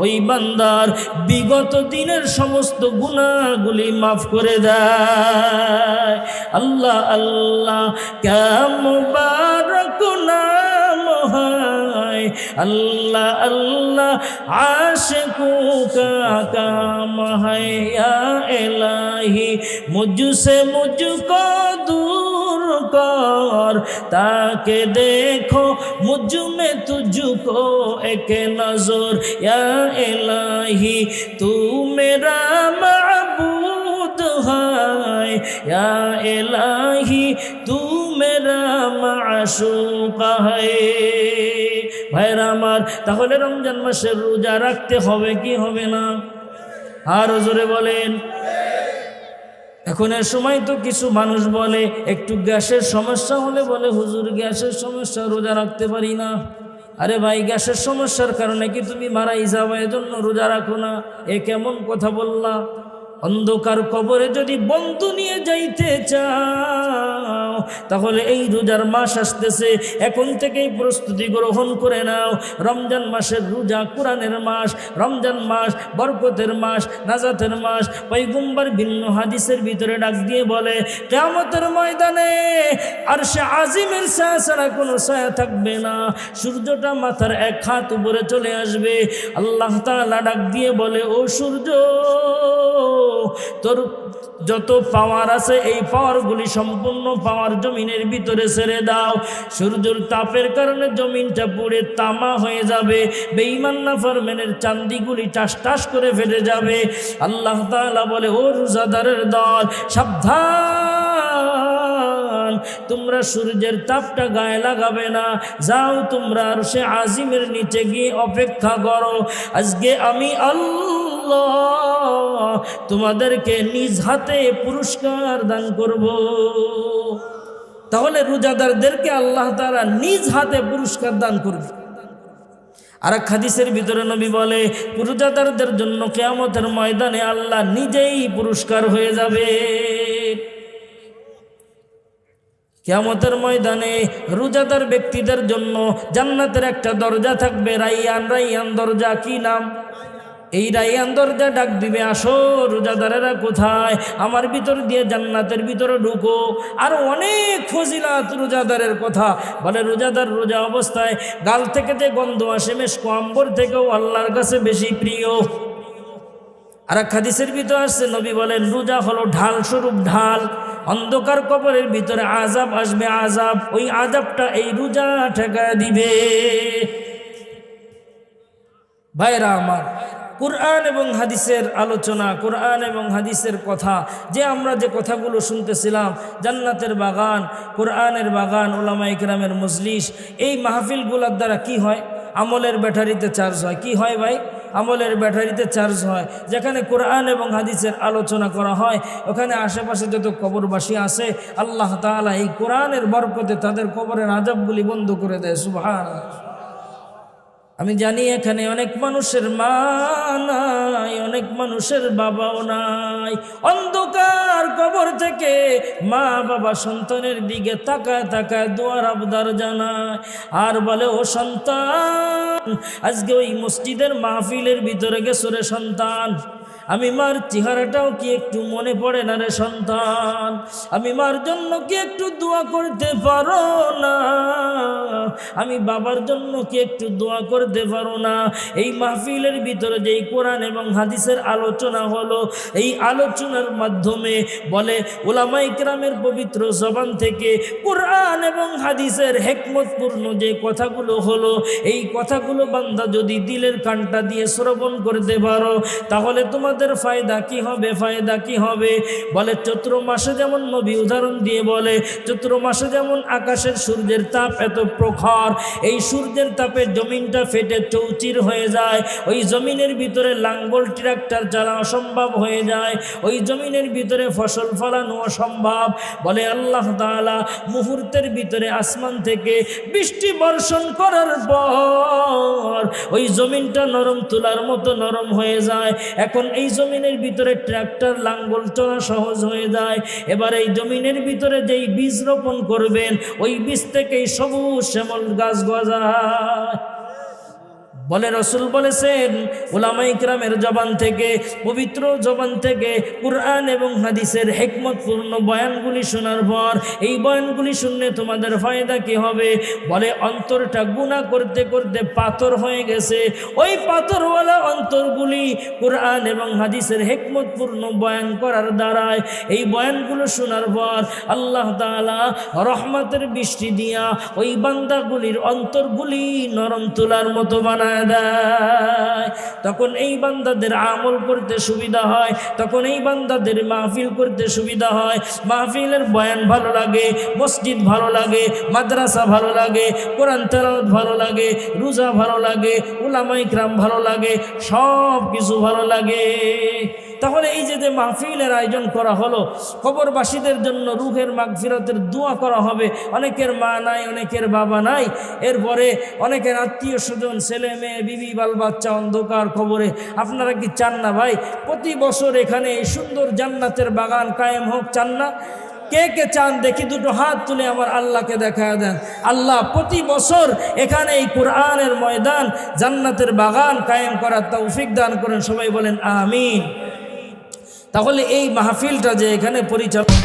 ওই বান্দার বিগত দিনের সমস্ত গুনাহগুলি মাফ করে দেয়। আল্লাহ আল্লাহ ক্যা মুবারক নাম হায়, আল্লাহ আল্লাহ आशिकों का काम है। या इलाही मुझसे मुझको दूर कर, ताकि देखो मुझ में तुझको एक नजर। या इलाही तू मेरा माबूद है, या इलाही तू मेरा माशूक है। ভাইরা আমার, তাহলে রমজান মাসের রোজা রাখতে হবে কি হবে না? আর জোরে বলেন। এখনের সময় তো কিছু মানুষ বলে একটু গ্যাসের সমস্যা হলে বলে হুজুর গ্যাসের সমস্যা, রোজা রাখতে পারি না। আরে ভাই, গ্যাসের সমস্যার কারণে কি তুমি মারাই যাবে এজন্য রোজা রাখো না? এ কেমন কথা বললা? অন্ধকার কবরে যদি বন্ধু নিয়ে যাইতে চাও তাহলে এই রোজার মাস আসতেছে, এখন থেকেই প্রস্তুতি গ্রহণ করে নাও। রমজান মাসের রোজা কোরআনের মাস, রমজান মাস বরকতের মাস, নাজাতের মাস। পয়গম্বর ভিন্ন হাদিসের ভিতরে ডাক দিয়ে বলে কিয়ামতের ময়দানে আরশে আজিমের ছায়া ছাড়া কোনো ছায়া থাকবে না, সূর্যটা মাথার এক হাত উপরে চলে আসবে। আল্লাহ তাআলা ডাক দিয়ে বলে ও সূর্য, তোর যত পাওয়ার আছে এই পাওয়ারগুলি সম্পূর্ণ পাওয়ার জমিনের ভিতরে ছেড়ে দাও। সূর্যের তাপের কারণে জমিনটা পুড়ে তামা হয়ে যাবে, বেঈমান নাফরমানের চান্দিগুলি টাস টাস করে ফেটে যাবে। আল্লাহ তাআলা বলে ও রোজাদারের দল, সাবধান, তোমরা সূর্যের তাপটা গায়ে লাগাবে না, যাও তোমরা আরশে আজিমের নিচে গিয়ে অপেক্ষা করো। আজকে আমি আল্লাহ তোমাদেরকে নিজ হাতে পুরস্কার দান করব। তাহলে রোজাদারদেরকে আল্লাহ তাআলা নিজ হাতে পুরস্কার দান করবে। আর এক হাদিসের ভিতরে নবী বলে, রোজাদারদের জন্য কিয়ামতের ময়দানে আল্লাহ নিজেই পুরস্কার হয়ে যাবে। কিয়ামতের ময়দানে রোজাদার ব্যক্তিদের জন্য জান্নাতের একটা দরজা থাকবে, রাইয়ান। রাইয়ান দরজা কি নাম? এই রাইয়ান দরজা ডাক দিবে, আসো রোজাদারেরা কোথায়, আমার ভিতর দিয়ে জান্নাতের ভিতরে ঢুকো। আর অনেক ফজিলাত রোজাদারের কথা বলে। রোজাদার রোজা অবস্থায় গাল থেকে যে গন্ধ আসে মেশক আম্বর থেকেও আল্লাহর কাছে বেশি প্রিয়। আর এক হাদিসের ভিতরে আসছে, নবী বলেন, রোজা হলো ঢাল স্বরূপ ঢাল। অন্ধকার কবরের ভিতরে আযাব আসবে, আযাব, ওই আযাবটা এই রোজা ঠেকায় দিবে। ভাইরা আমার, কুরআন এবং হাদিসের আলোচনা, কুরআন এবং হাদিসের কথা, যে আমরা যে কথাগুলো শুনতেছিলাম, জান্নাতের বাগান, কুরআনের বাগান, উলামায়ে কেরামের মজলিস, এই মাহফিলগুলোর দ্বারা কি হয়? আমলের ব্যাটারিতে চার্জ হয়। কি হয় ভাই? আমলের ব্যাটারিতে চার্জ হয়। যেখানে কোরআন এবং হাদিসের আলোচনা করা হয়, ওখানে আশেপাশে যত কবরবাসী আছে, আল্লাহ তাআলা এই কোরআনের বরকতে তাদের কবরের আযাবগুলি বন্ধ করে দেয়। সুবহানাল্লাহ। আমি জানি এখানে অনেক মানুষের মা নাই, অনেক মানুষের বাবাও নাই। অন্ধকার কবর থেকে মা বাবা সন্তানের দিকে তাকায় তাকায় দোয়ার আবদার জানায়, আর বলে, ও সন্তান, আজকে ওই মসজিদের মাহফিলের ভিতরে গেছো রে সন্তান, আমি মার চেহারাটাও কি একটু মনে পড়ে না রে সন্তান? আমি মার জন্য কি একটু দোয়া করতে পারো না? আমি বাবার জন্য কি একটু দোয়া করতে পারো না? এই মাহফিলের ভিতরে যেই কোরআন এবং হাদিসের আলোচনা হলো, এই আলোচনার মাধ্যমে বলে উলামায়ে কেরামের পবিত্র জবান থেকে কোরআন এবং হাদিসের হিকমতপূর্ণ যে কথাগুলো হলো, এই কথাগুলো বান্দা যদি দিলের কানটা দিয়ে শ্রবণ করতে পারো, তাহলে তোমাদের ফায়দা কি হবে? ফায়দা কি হবে? বলে, চৈত্র মাসে যেমন নবী উদাহরণ দিয়ে বলে, চৈত্র মাসে যেমন আকাশের সূর্যের তাপ এত প্রখর, এই সূর্যের তাপে জমিনটা ফেটে চৌচির হয়ে যায়, ওই জমিনের ভিতরে লাঙ্গল ট্রাক্টর চালা অসম্ভব হয়ে যায়, ওই জমিনের ভিতরে ফসল ফলানো অসম্ভব। বলে আল্লাহ তাআলা মুহূর্তের ভিতরে আসমান থেকে বৃষ্টি বর্ষণ করার পর ওই জমিনটা নরম তুলার মতো নরম হয়ে যায়। এখন এই জমিনের ভিতরে ট্রাক্টর লাঙ্গল চলা সহজ হয়ে যায়। এবার এই জমিনের ভিতরে যেই বীজ রোপণ করবেন, ওই বীজ থেকেই সবুজ শ্যামল গাছ গজায়। বলে রাসূল বলেছেন, উলামায়ে কেরামের জবান থেকে, পবিত্র জবান থেকে কুরআন এবং হাদিসের হিকমতপূর্ণ বয়ানগুলি শোনার পর, এই বয়ানগুলি শুনলে তোমাদের ফায়দা কি হবে? বলে, অন্তরটা গুনাহ করতে করতে পাথর হয়ে গেছে, ওই পাথরওয়ালা অন্তরগুলি কুরআন এবং হাদিসের হিকমতপূর্ণ বয়ান করার দ্বারায়, এই বয়ানগুলো শোনার পর আল্লাহ তাআলা রহমতের বৃষ্টি দিয়া ওই বান্দাগুলির অন্তরগুলি নরম তুলার মতো বানায় দেয়। তখন এই বান্দাদের আমল করতে সুবিধা হয়, তখন এই বান্দাদের মাহফিল করতে সুবিধা হয়। মাহফিলের বয়ান ভালো লাগে, মসজিদ ভালো লাগে, মাদ্রাসা ভালো লাগে, কোরআন তেলাওয়াত ভালো লাগে, রোজা ভালো লাগে, উলামায়ে কেরাম ভালো লাগে, সব কিছু ভালো লাগে। তাহলে এই যে মাহফিলের আয়োজন করা হলো, কবরবাসীদের জন্য রূহের মাগফিরাতের দোয়া করা হবে। অনেকের মা নাই, অনেকের বাবা নাই, এরপরে অনেকের আত্মীয় স্বজন, ছেলে মেয়ে, বিবি বাল বাচ্চা অন্ধকার কবরে। আপনারা কি চান না ভাই প্রতি বছর এখানে এই সুন্দর জান্নাতের বাগান কায়েম হোক? চান না? কে কে চান দেখি দুটো হাত তুলে আমার আল্লাহকে দেখা দেন। আল্লাহ প্রতি বছর এখানে এই কোরআনের ময়দান, জান্নাতের বাগান কায়েম করার তৌফিক দান করেন। সবাই বলেন আমিন। তাহলে এই মাহফিলটা যে এখানে পরিচালনা